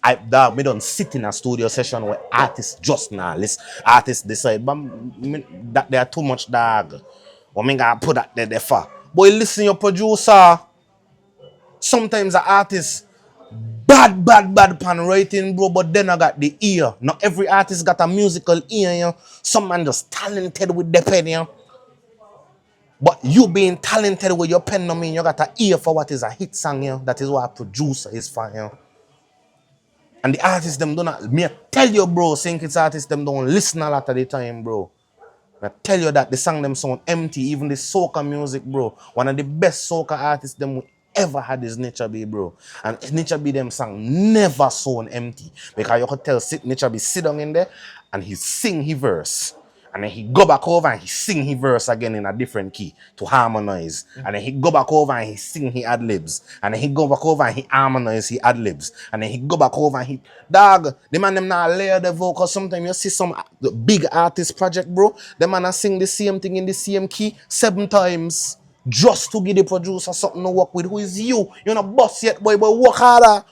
We don't sit in a studio session where artists just now listen, artists decide, but that they are too much dog. What me gonna put that there for? Boy, listen your producer. Sometimes the artist bad pan writing, bro, but then I got the ear. Not every artist got a musical ear, you know. Some man just talented with the pen, you know. But you being talented with your pen, no mean you got an ear for what is a hit song, you know. That is what a producer is for, you know. And the artists them do not, me tell you, bro, think it's artists them don't listen a lot of the time, bro. I tell you that the song them sound empty, even the soca music, bro. One of the best soca artists them we ever had is Chubby, bro. And Chubby them song never sound empty. Because you could tell Chubby sit down in there and he sing his verse. And then he go back over and he sing his verse again in a different key to harmonize. And then he go back over and he sing his ad-libs. And then he go back over and he harmonize his ad-libs. And then he go back over and he... Dog, the man them not layer the vocal. Sometimes you see some big artist project, bro. The man a sing the same thing in the same key 7 times. Just to give the producer something to work with. Who is you? You're not boss yet, boy, but work harder.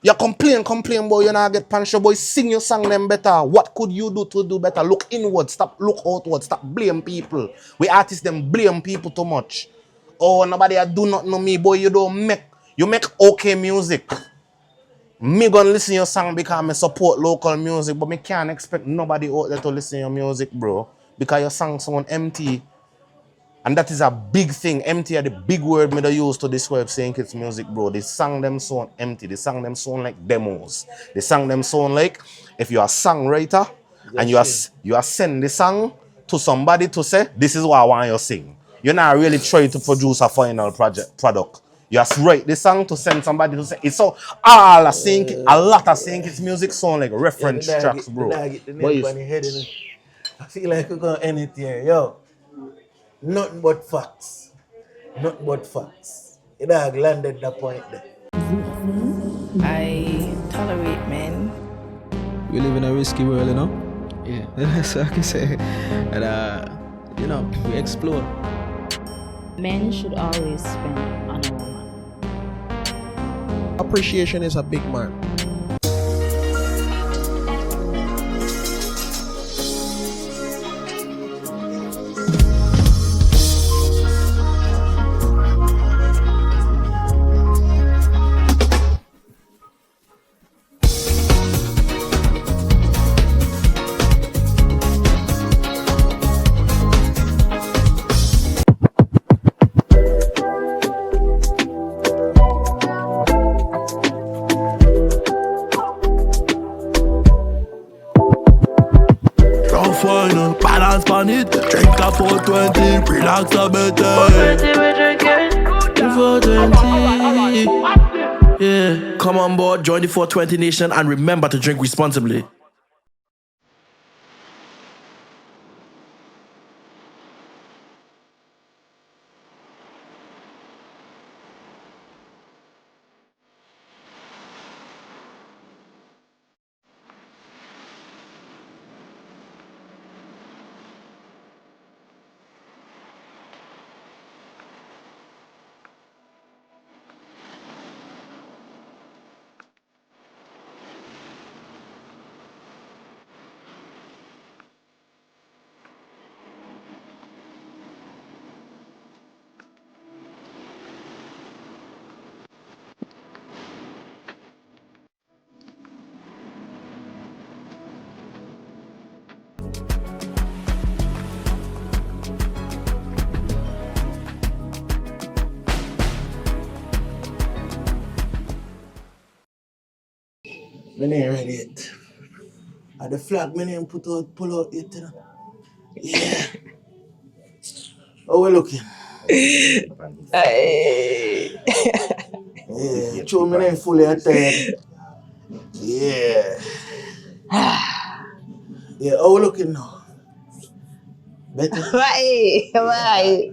You complain, boy, you not get punished, boy. Sing your song them better. What could you do to do better? Look inward, stop look outward, stop blame people. We artists them blame people too much. Oh, nobody do not know me, boy. You make okay music. Me gonna listen your song because I support local music, but me can't expect nobody out there to listen your music, bro. Because your song sound empty. And that is a big thing. Empty are the big word me use to describe saying it's music, bro. They sang them sound empty. They sang them sound like demos. They sang them sound like if you're a songwriter and you are sending the song to somebody to say, this is what I want you to sing. You're not really trying to produce a final product. You just write the song to send somebody to say it's so all I think a lot of saying it's music sound like reference tracks, bro. I feel like we're gonna end it here, yo. Nothing but facts. Nothing but facts. It had landed the point there. I tolerate men. We live in a risky world, you know? Yeah. So I can say. And, you know, we explore. Men should always spend on a woman. Appreciation is a big mark. Drink a 420, relax a bit. 420 we drinking. 420. Yeah. Come on board, join the 420 Nation and remember to drink responsibly. Me ain't ready yet. And the flag me ain't pull out yet, you know. Yeah. How we looking? Hey. Yeah, show me ain't fully attired. Yeah. Yeah, how we looking now? Better? Why?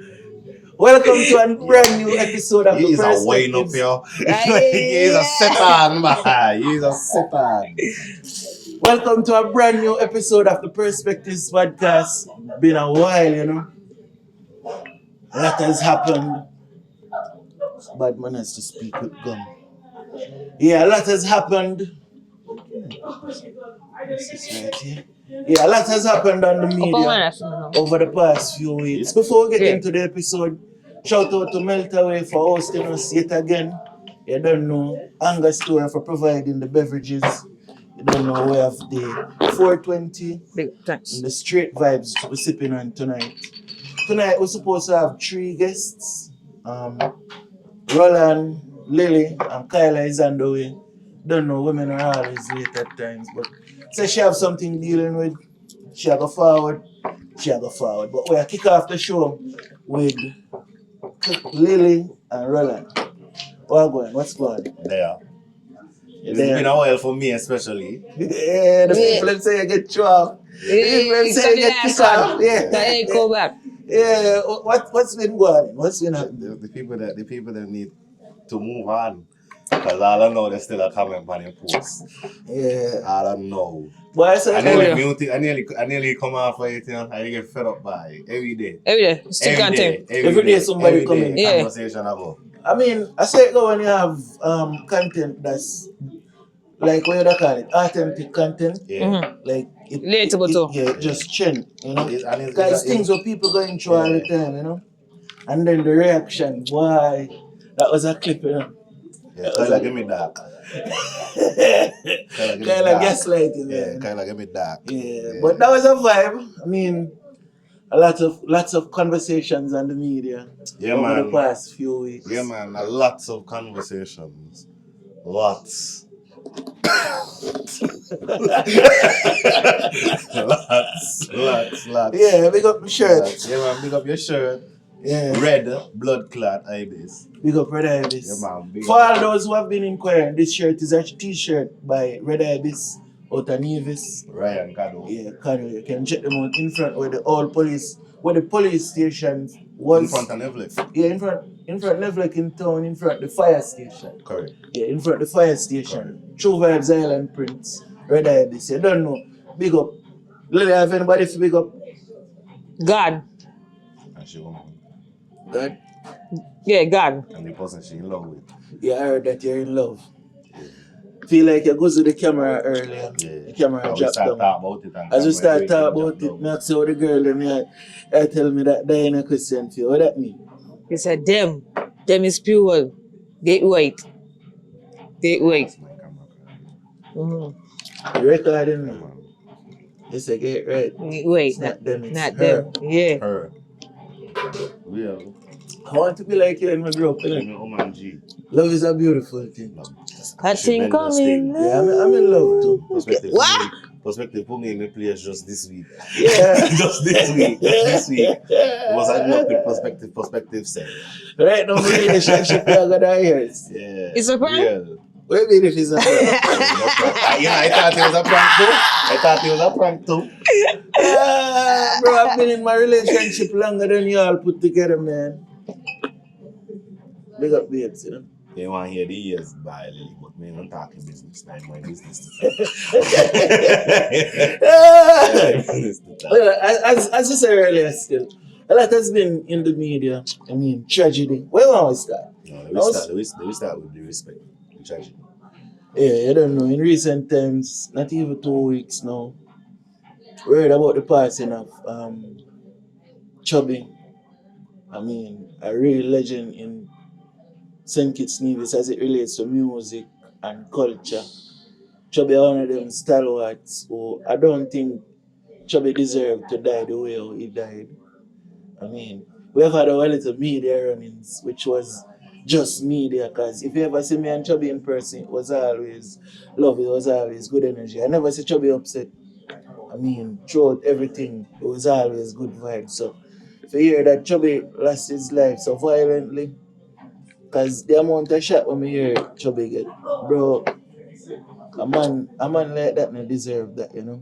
Welcome to a brand new episode of He's The a wine up here. He's a setan, man. He's a setan. Welcome to a brand new episode of the Perspectives Podcast. Been a while, you know. A lot has happened. Bad man has to speak with gum. Yeah, a lot has happened. This is right here. Yeah, a lot has happened on the media over the past few weeks. Before we get into the episode, shout out to Meltaway for hosting us yet again. You don't know, Anger Store for providing the beverages. You don't know, we have the 420 and the straight vibes we're sipping on tonight. Tonight we're supposed to have 3 guests. Roland, Lilly, and Kyla is on the way. Don't know, women are always late at times, but say she have something dealing with, she'll go forward. But we'll kick off the show with Lilly and Roland. What's going on? There. It's been a while for me, especially. Yeah, the people that say I get chopped. The people that say I get pissed off. Yeah. Go back. Yeah. What's been going on? What's been happening? The people that need to move on. Because all I know, there's still a comment on your post. Yeah. All I know. But I said, I nearly come off for it, you know, I get fed up by it every day. Still content. Every day somebody come in. Yeah. Conversation about. I mean, I say it go when you have content that's like what you call it, authentic content. Yeah. Like Relatable too. Yeah, just trend, you know. It's Because things what people going through all the time, you know. And then the reaction, why? That was a clip, you know. Yeah, Kyla, give me dark. Kyla gaslighting. Yeah, Kyla, give me dark. Yeah, but that was a vibe. I mean, lots of conversations on the media over the past few weeks. Yeah, man, lots of conversations. Lots. lots. Yeah, big up my shirt. Yeah, man, big up your shirt. Yeah. Red blood clot Ibis. Big up Red Ibis. Yeah, man, big For up. all those who have been inquiring, this shirt is a t-shirt by Red Ibis out of Nevis. Ryan Cado. Yeah, Cado. You can check them out in front where the police station was. In front of Nevis. Yeah, in front of Nevis in town, in front of the fire station. Correct. Yeah, in front of the fire station. Correct. True Vibes Island Prince. Red Ibis. You don't know. Big up. Lily, have anybody to big up? God. And she won't. God? Yeah, God. And the person she in love with. Yeah, I heard that you're in love. Feel like you go to the camera earlier. Yeah. The camera dropped down. As we start talking about it, I say, oh, the girl, I tell me that they ain't a question for you. What that mean? He said, them is pure. Get white. You recording me? You say, get right. Wait, not them, it's not her. them. Yeah. Her. Real. I want to be like you when we grow up. G. Love is a beautiful thing. Catching coming. Yeah, I'm in love too. Perspective put me in the place just this week. Yeah. Just this week. It was a perspective set. Right now, my relationship is going to years. Yeah. It's a prank? Real. What do you mean if it's a prank? I thought it was a prank too. Bro, I've been in my relationship longer than you all put together, man. Big up babes, you know. You want to hear the years by Lily, but me not talking business. Not my business. Well, as you said earlier, still, a lot has been in the media. I mean, tragedy. Where want we start? No, we start with the respect. The tragedy. Yeah, I don't know. In recent times, not even 2 weeks now, we heard about the passing of Chubby. I mean, a real legend in St. Kitts Nevis as it relates to music and culture. Chubby is one of them stalwarts who I don't think Chubby deserved to die the way how he died. I mean, we have had our little media run-ins, which was just media, because if you ever see me and Chubby in person, it was always love, it was always good energy. I never see Chubby upset. I mean, throughout everything, it was always good vibes. So, if you hear that Chubby lost his life so violently, because the amount of shot when we hear Chubby get, bro, a man like that don't deserve that, you know.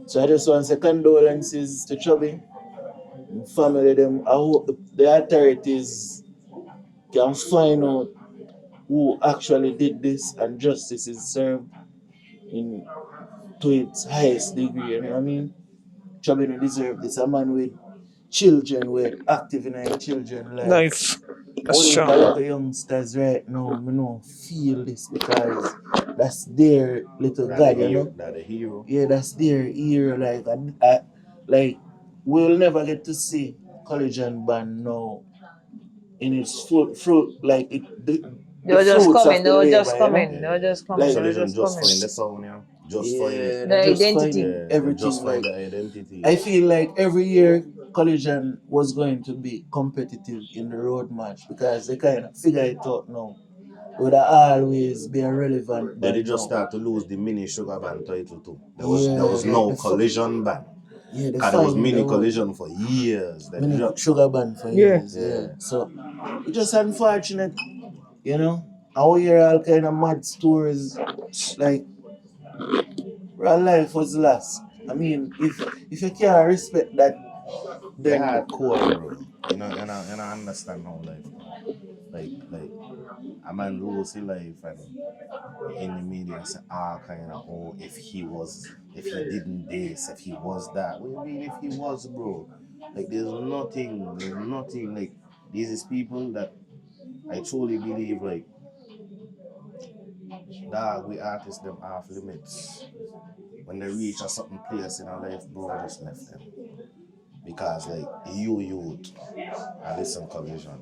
So I just want to say condolences to Chubby, and family them. I hope the authorities can find out who actually did this and justice is served to its highest degree, you know what I mean? Chubby don't deserve this. A man with children, with active in our children's life. Only for a lot of youngsters right now, me don't feel this because that's their little god, you know? That a hero. Yeah, that's their hero. Like we'll never get to see Collision Band now in its full fruit, like They the were just fruits coming. of They the were labor, just you know? coming. They were just coming. Like, They were Collision just just coming. find the sound, yeah. Just find Yeah, it. The they just identity. find Yeah, everything. just find Like, the identity. I feel like every year Collision was going to be competitive in the road match because they kind of figure it out now. Would always be a relevant Then band they just now. start to lose the mini sugar band title too. There Yeah, was no the collision band. Yeah, they Because there was find mini the collision for years. Then mini just, sugar band for Yeah. years. Yeah. So it's just unfortunate, you know. Our year all kind of mad stories, like real life was lost. I mean, if you can't respect that, they then hardcore, bro. You know, I understand how life. Like a man lose his life and in the media say kind of if he didn't this, if he was that. What do you mean if he was, bro? Like there's nothing like these is people that I truly believe like dog we artists them off limits. When they reach a certain place in our life, bro, just left them. Because like you youth, I listen Collision.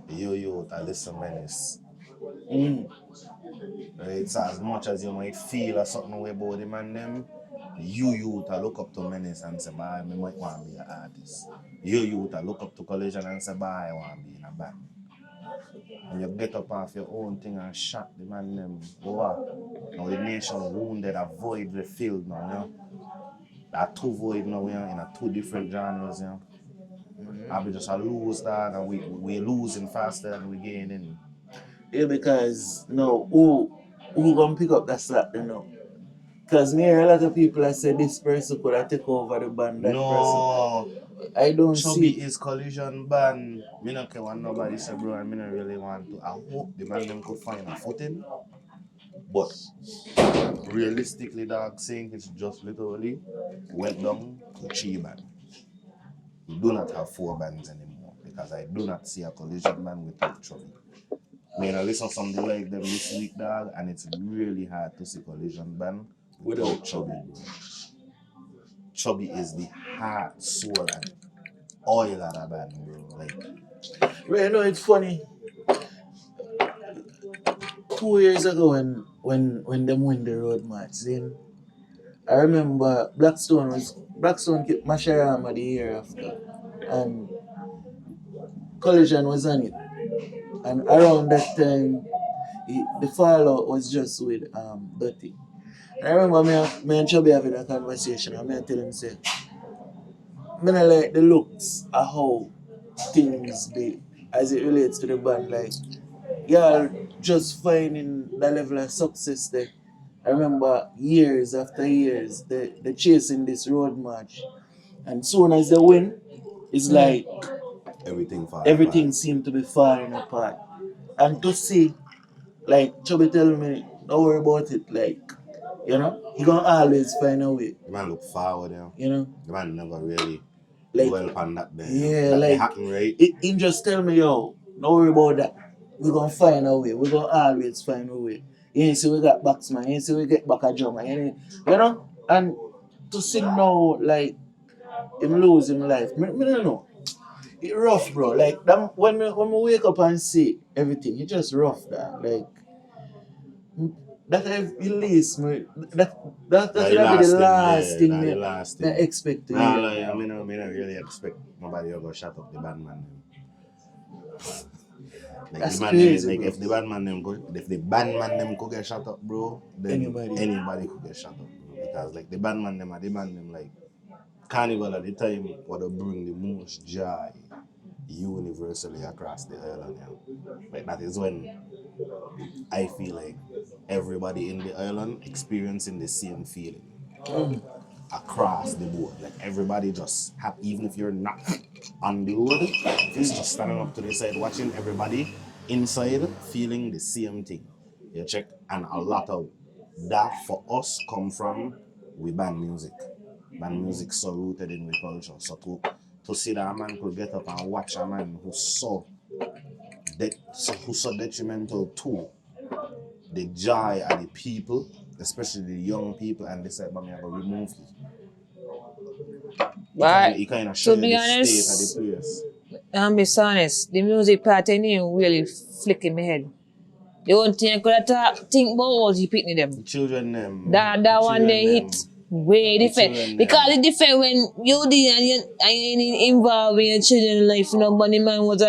You youth, I listen Menace. Right? So as much as you might feel a certain way about them and them, you youth I look up to Menace and say, bye, I might want to be an artist. You youth I look up to Collision and say, bye, I want to be in a band. And you get up off your own thing and shot the man them. Boy, now the nation wounded, a void they filled now, you know? That two void now, you know, in a two different genres, you know. I be just a lose dog and we losing faster than we gaining. yeah, because no, who gonna pick up that slack, you know? Because me hear a lot of people that say this person could have take over the band, that No, person. I don't Chubby see. is Collision band. Me not care what nobody say, bro, and me not really want to. I hope the man them could find a footing. But realistically, dog, saying it's just literally went down to 3 bands. We do not have 4 bands anymore because I do not see a Collision band without Chubby. I mean, I listen to something like them this week, dog, and it's really hard to see Collision band without Chubby, bro. Chubby is the heart, soul, and oil of that band, bro. Like, Right, you know, it's funny. 2 years ago when them win the road match, then I remember Blackstone kept Masharama the year after, and Collision was on it. And around that time, the fallout was just with Dirty. And I remember me and Chubby having a conversation, and me tell him say, me not like the looks of how things be as it relates to the band. Like, y'all just finding that level of success there. I remember years after years, they chasing this road march. And soon as they win, it's like everything seemed to be falling apart. And to see, like Chubby tell me, don't worry about it, like, you know, he gonna always find a way. the man look forward, you know. You know? The man never really Like, dwell on that there. yeah, that like happen, right? He just tell me, yo, don't worry about that. We're gonna find a way. We're gonna always find a way. You ain't see we got backsman, you ain't see we get back a drummer, you know? And to see now, like, him lose him life, me don't know. It's rough, bro. Like, when we wake up and see everything, it's just rough, that. Like, that I've released me. That be the last thing I expect to hear. I mean, I really expect nobody ever shut up the bandman. Like That's the man crazy, like bro. if the bandman them could get shut up, bro, then anybody could get shut up, bro. Because like the bandman them like Carnival at the time would bring the most joy universally across the island. You know? Like that is when I feel like everybody in the island experiencing the same feeling across the board. Like everybody just have, even if you're not on the road, it's just standing up to the side watching everybody inside feeling the same thing. You check, and a lot of that for us come from we band music. Band music so rooted in we culture. So to see that a man could get up and watch a man who's so who's so detrimental to the joy of the people, especially the young people, and they said, "But me have to remove it." But You kind of to share be the honest, state of the place. I'm be honest, the music part ain't even really flick in my head. The only thing I could think about was you picking them. The children them. That the one children they them. hit way children different. Because them. it's different when you did and you involved in your children's life, you know, but the man was he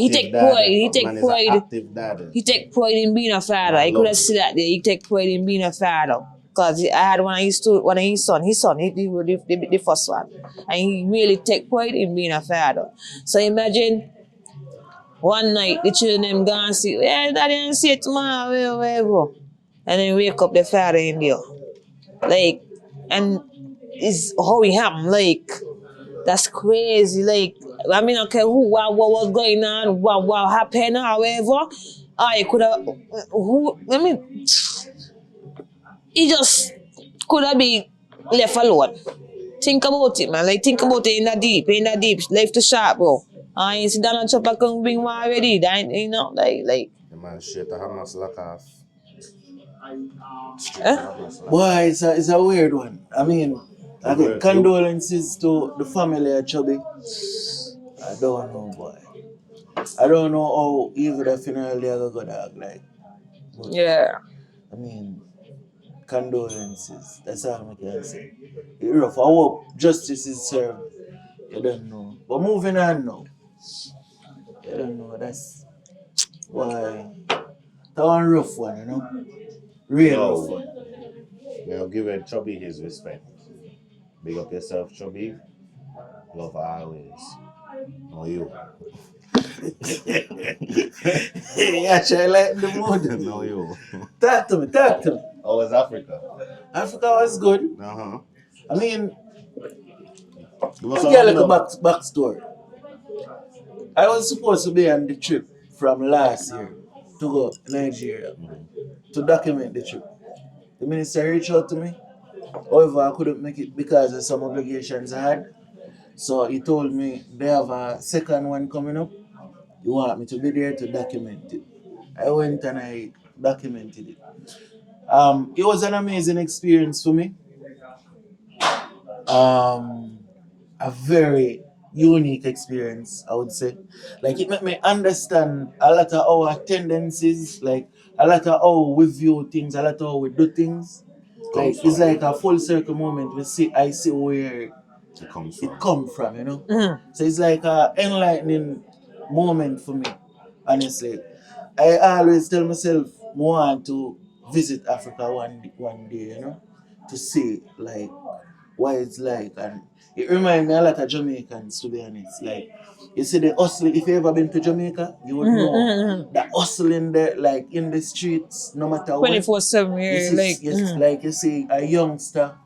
take Active pride, dad. he take Man is a pride. active dad. He take pride in being a father. Man I could have love seen that there. He take pride in being a father. Because I had one of his son, he was the first one. And he really take pride in being a father. So imagine one night the children them go and see, yeah, daddy and see it tomorrow, where go. And then wake up the father in there. Like, and it's how he happened, like, that's crazy. Like, I mean, I don't care what was going on, what happened, however. I could have, he just could have been left alone. Think about it, man. Like, think about it in the deep, life to sharp, bro. I ain't sit down and chop a can bring one already. That, you know, like. The man straight to Hamas lock off. Boy, it's a weird one. I mean, again, condolences to the family of Chubby. I don't know, boy. I don't know how even the funeral they are gonna go dog, like. But, Yeah. I mean, condolences. That's all I can say. It's rough. I hope justice is served. You don't know. But moving on now. You don't know. That's why. That one rough one, you know? Real rough one. Now give Chubby his respect. Big up yourself, Chubby. Love always. No you. Yeah, I like the mood. No you. Talk to me. How was Africa? Africa was good. Uh-huh. I mean, Give us I'll get like a some backstory. I was supposed to be on the trip from last year to go to Nigeria to document the trip. The minister reached out to me. However, I couldn't make it because of some obligations I had. So he told me they have a second one coming up. He want me to be there to document it. I went and I documented it. It was an amazing experience for me. A very unique experience, I would say. Like, it made me understand a lot of our tendencies, like a lot of how we view things, a lot of how we do things. Like, it's like a full circle moment. I see where it comes from, you know. Mm-hmm. So it's like a enlightening moment for me, honestly. I always tell myself I want to visit Africa one day, you know, to see like what it's like. And it reminds me a lot of Jamaicans, to be honest. Like, you see the hustling, if you ever been to Jamaica, you would know the hustling there, like in the streets, no matter what. 24/7, yeah, Like you see a youngster,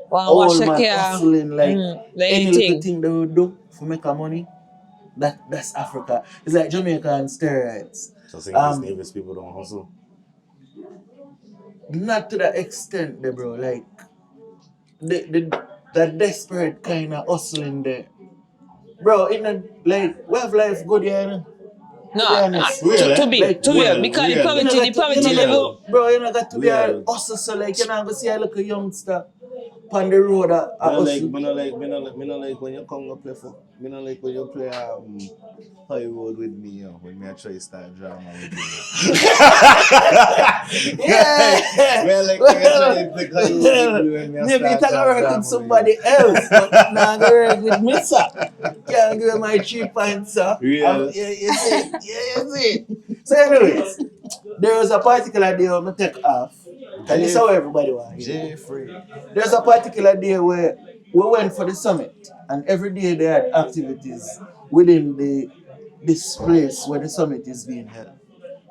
wash old a man car. hustling, like any anything. little thing they would do for make a money. That's Africa. It's like Jamaica and steroids. So saying Nevis people don't hustle? Not to the extent there, bro. Like the desperate kind of hustling there. Bro, like we have life good here, you know? No, To be honest. to be, because the poverty level. Bro, you know, got to be a hustle, so like, you know, go see a little youngster on the road at hustle. Me no like when you come to play for. Me no like when you play High Road with me, you know, when me I try to start drama with you. Yeah. Me like when you try to play High Road with me when me I Maybe start you can work drama with somebody else, but now go work with me, sir. Can't give my 3 points, sir. Real. You see. So anyways, there was a particular day when I take off. And this is how everybody wants. There's a particular day where we went for the summit, and every day they had activities within this place where the summit is being held.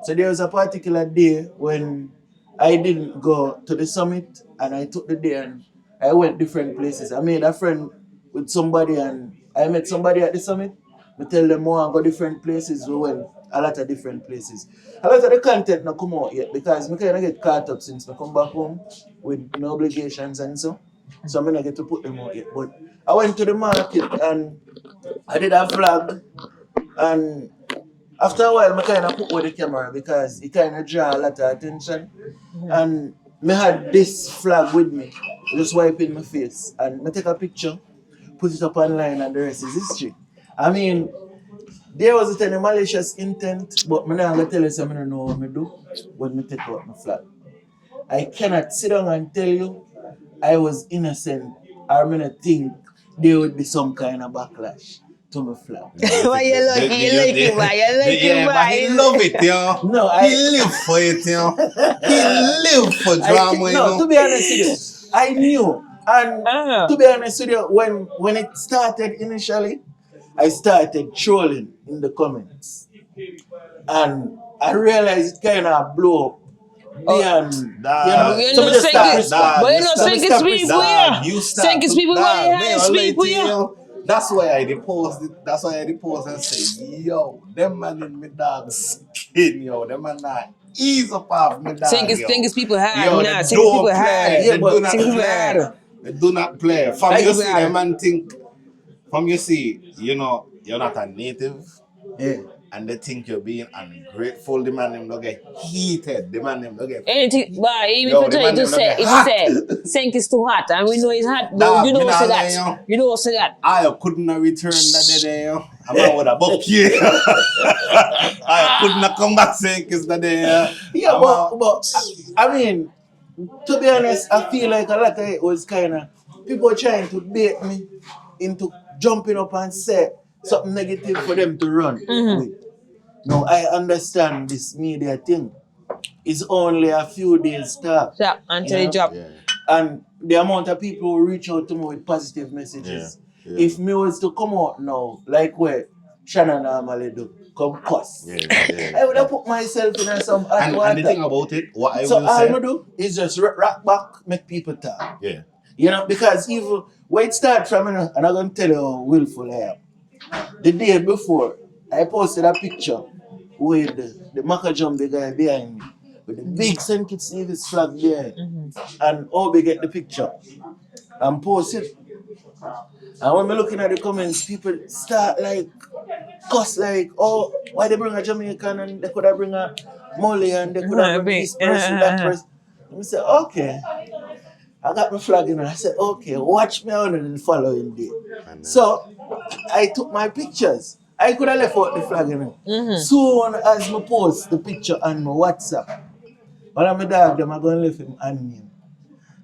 So there was a particular day when I didn't go to the summit, and I took the day and I went different places. I made a friend with somebody, and I met somebody at the summit. I tell them more and go different places. We went a lot of different places. A lot of the content not come out yet because I kind of get caught up since I come back home with no obligations and so I'm not get to put them out yet. But I went to the market and I did a vlog, and after a while, I kind of put away the camera because it kind of draw a lot of attention. And I had this flag with me, just wiping my face. And I take a picture, put it up online, and the rest is history. I mean, there wasn't any malicious intent, but I'm not going to tell you something I don't know what I do when I take out my flag. I cannot sit down and tell you I was innocent or I'm going to think there would be some kind of backlash to my flag. Why you lucky? You lucky, boy. You lucky, Yeah, but he love it, yo. No, he live for it, yo. He live for drama, you know. To be honest with you, I knew. And to be honest with you, when it started initially, I started trolling in the comments. And I realized it kind of blew up. Beyond, you know, Senkis people here. Senkis people here, speak with you. That's why I deposed it. That's why I deposed and say, yo, them man in me dog skin, yo. Them man not ease up off me dog, Senkis people hard, yo, nah. Senkis people hard. They do not play. They do not play. From you see, the man think, from you see, you know, you're not a native. Yeah. And they think you're being ungrateful. The man them don't get heated. The man them don't get anything, but even if you say Senk is too hot, and we know it's hot. Nah, you know say that. You know say that. I couldn't return that day. I'm out with a buck here. I couldn't come back Senk is that day. Yeah, but I mean, to be honest, I feel like a lot of it was kind of people trying to bait me into jumping up and say something negative for them to run with. No, I understand this media thing. It's only a few days start. Yeah, until they drop. Yeah. And the amount of people who reach out to me with positive messages. Yeah. Yeah. If me was to come out now, like where Shannon normally do, come cuss. Yeah. I would have put myself in some hot water. And the thing about it, what I so will say. all I do is just rock back, make people talk. Yeah. You know, because even where it starts from, and I'm going to tell you how willful I am. The day before, I posted a picture with the Maka Jumby guy behind me, with the big St. Kitts Nevis flag there. And Obi get the picture and post it. And when I'm looking at the comments, people start like, cuss like, oh, why they bring a Jamaican and they could have bring a Molly and they could have bring this person, that person. And I said, okay. I got my flag in and I said, okay, watch me on the following day. So I took my pictures. I could have left out the flag in it. Soon as I post the picture on my WhatsApp, one of my dog, them are going to leave him unnamed.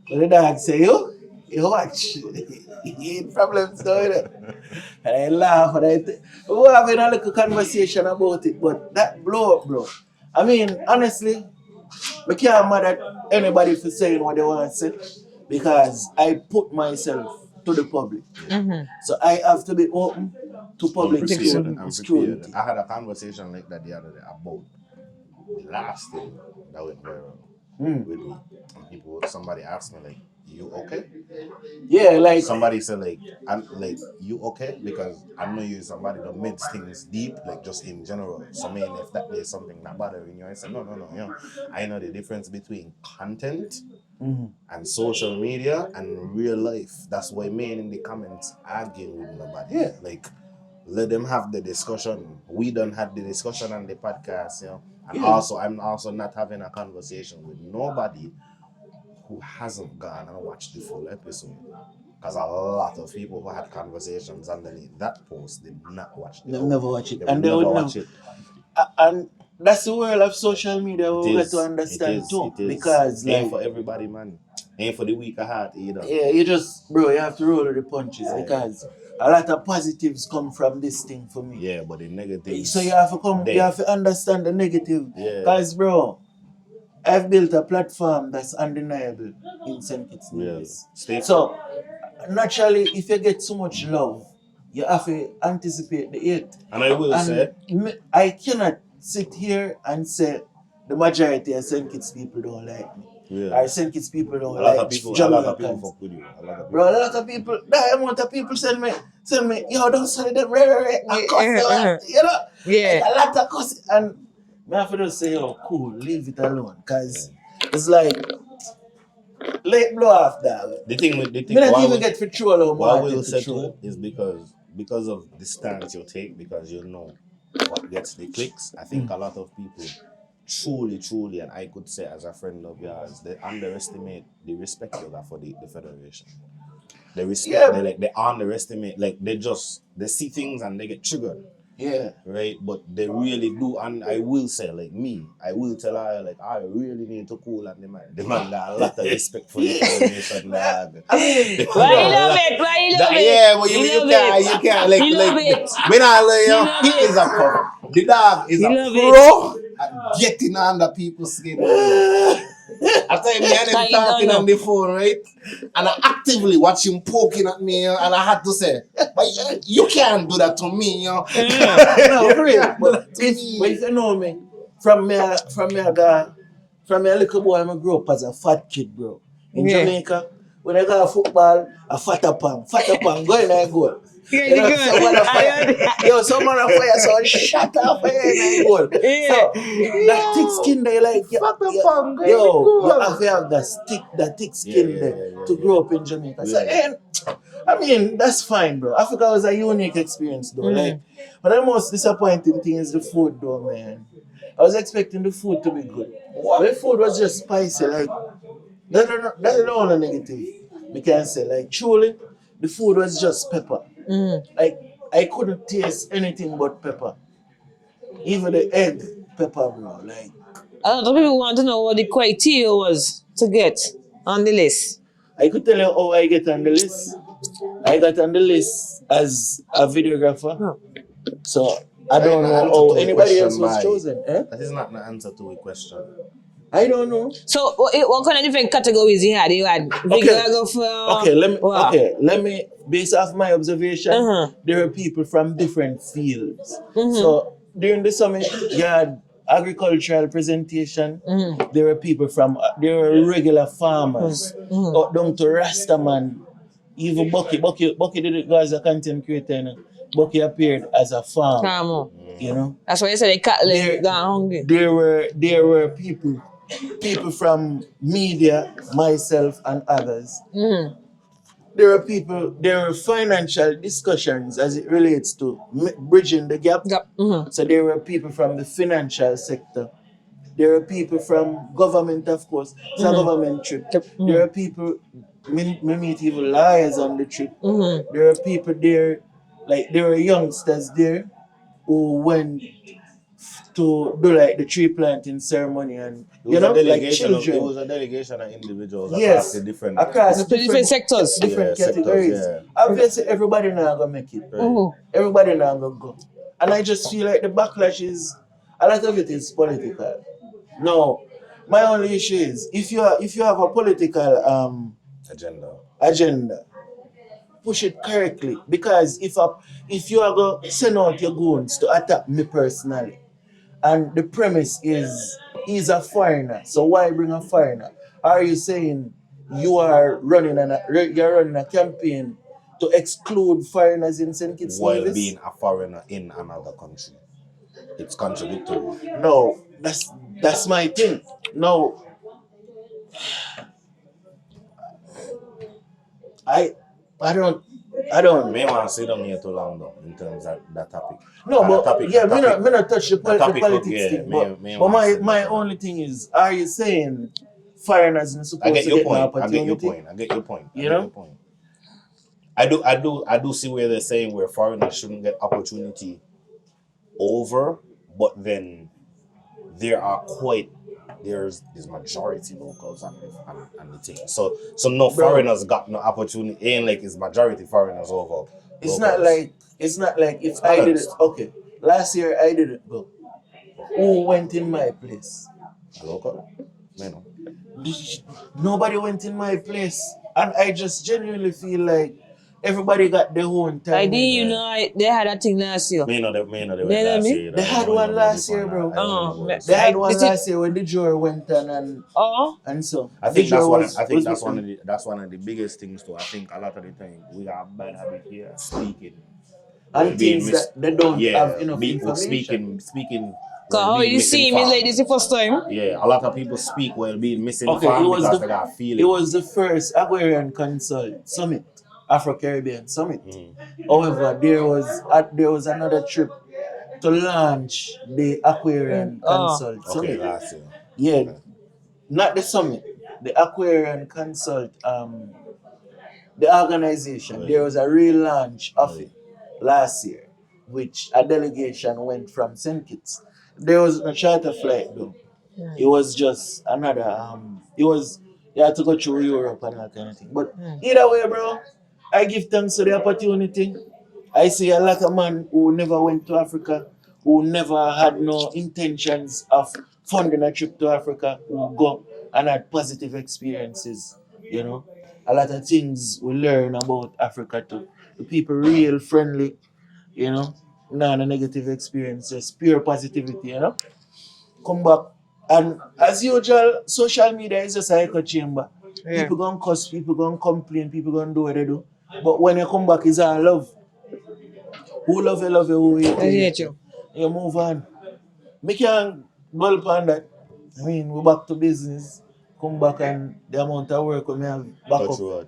But the dog say, yo, you watch. He ain't problems doing it. And I laugh and we're having a little conversation about it, but that blow up, bro. I mean, honestly, I can't mad at anybody for saying what they want to say because I put myself to the public. So I have to be open to public scrutiny. I had a conversation like that the other day about the last thing that went viral with me. And somebody asked me like, you okay? Yeah, like somebody said like, I'm like, you okay? Because I know you somebody that makes things deep, like just in general. So I mean, if that there's something that bothering you, I said no, you know, I know the difference between content and social media and real life. That's why men in the comments arguing with nobody. Yeah. Like, let them have the discussion. We don't have the discussion on the podcast, you know. And also, I'm also not having a conversation with nobody who hasn't gone and watched the full episode. Because a lot of people who had conversations underneath that post did not watch it. They'll never watch it. And they would watch it. And that's the world of social media we get to understand too. Because it ain't like, for everybody, man. Ain't for the weak of heart either. Yeah, you have to roll with the punches because a lot of positives come from this thing for me. Yeah, but the negatives. So you have to understand the negative. Yeah. Because bro, I've built a platform that's undeniable in St. Kitts Nevis. So naturally, if you get so much love, you have to anticipate the hate. And I will say, I cannot sit here and say the majority of St. Kitts people don't like me. Yeah. Or St. Kitts people don't a lot like of people fuck with you. Bro, a lot of people, that amount of people send me, yo, don't say them, you know? Yeah. Like a lot of cuss. And I have to just say, yo, cool, leave it alone. Because it's like, late blow off that. The thing me not even get for troll or what I will say too is because of the stance you take, because you know what gets the clicks. I think a lot of people truly, and I could say as a friend of yours, they underestimate the respect you got for the federation. They respect, they underestimate, like they see things and they get triggered. Yeah. Right? But they really do, and I will say, like me, I will tell her, like, I really need to cool and the man got a lot of respect for the federation. Why you love it? Yeah, but you can't, like, when I love you, he is a pro. The dog is a pro at getting under people's skin. I tell me, and him talking on the phone, right? And I actively watch him poking at me, and I had to say, but you can't do that to me, No, for real. But if you know me, from me a little boy, I grew up as a fat kid, bro. In Jamaica, when I got football, a fatter pang, go in and goal. Someone on fire, so shut up fire and goal. So that thick skin they like, you have to have that thick skin there to grow up in Jamaica. So, I mean, that's fine, bro. Africa was a unique experience, though. Like, but the most disappointing thing is the food, though, man. I was expecting the food to be good. But the food was just spicy, like. That's the only negative we can say. Like, truly, the food was just pepper. Like, I couldn't taste anything but pepper. Even the egg pepper, bro. Like, a lot of people want to know what the criteria was to get on the list. I could tell you how I get on the list. I got on the list as a videographer. So, I don't know how anybody else was chosen. That is not the answer to a question. I don't know. So, what kind of different categories you had? You had videographer. Let me, based off my observation, there were people from different fields. So, during the summit, you had agricultural presentation. There were people there were regular farmers, up down to Rastaman. Even Bucky did it go as a content creator. Bucky appeared as a farmer. You know? That's why you said the cattle got hungry. There were people from media, myself and others. There were financial discussions as it relates to bridging the gap. So there were people from the financial sector. There were people from government, of course. It's a government trip. There were people, we meet even lawyers on the trip. There were people there, like there were youngsters there who went to do like the tree planting ceremony and like children. It was a delegation of individuals across the different sectors, different categories. Obviously, everybody now gonna make it. Everybody now gonna go, and I just feel like the backlash is a lot of it is political. No, my only issue is if you have a political agenda, push it correctly, because if you are gonna send out your goons to attack me personally, and the premise is he's a foreigner, so why bring a foreigner? Are you saying you're running a campaign to exclude foreigners in St. Kitts while Nevis? being a foreigner in another country? It's contradictory. No, that's my thing. No, I don't. May want to sit down here too long though in terms of that topic. No, but me not touch the politics thing. But my only thing is, are you saying foreigners are supposed to get an opportunity? I get your point. You know? I do see where they're saying where foreigners shouldn't get opportunity over, but then there's majority locals on the team. So no foreigners got no opportunity. Ain't like it's majority foreigners over. It's not like if I did it. Okay, last year I didn't go. Who went in my place? A local? No. Nobody went in my place, and I just genuinely feel like everybody got their own time. I didn't they had a thing last year. They had one last year, bro. They had one last year when Dejour went and so. I think that's one of the biggest things too. I think a lot of the time we got a bad habit here speaking. And things that they don't have enough information. Speaking. Because how you see me like this the first time? Yeah, a lot of people speak while being misinformed because they got feelings. It was the first Agrarian Consult Summit, Afro-Caribbean Summit. However, there was another trip to launch the Aquarian Consult Okay, Summit. last year. Yeah, Okay. not the summit, the Aquarian Consult, the organization. Right. There was a relaunch of Right. it last year, which a delegation went from St. Kitts. There was a charter flight though. It was just another you had to go through Europe and that kind of thing. But either way, bro, I give thanks to the opportunity. I see a lot of men who never went to Africa, who never had no intentions of funding a trip to Africa, who go and had positive experiences, you know. A lot of things we learn about Africa too. The people real friendly, you know. None of negative experiences, pure positivity, you know. Come back. And as usual, social media is just a echo chamber. Yeah. People gonna cuss, people gonna complain, people gonna do what they do. But when you come back, it's all love. Who love you, who hate I hate you. You move on. Make you dwell upon that. I mean, we're back to business. Come back and the amount of work we have back Touch up. road.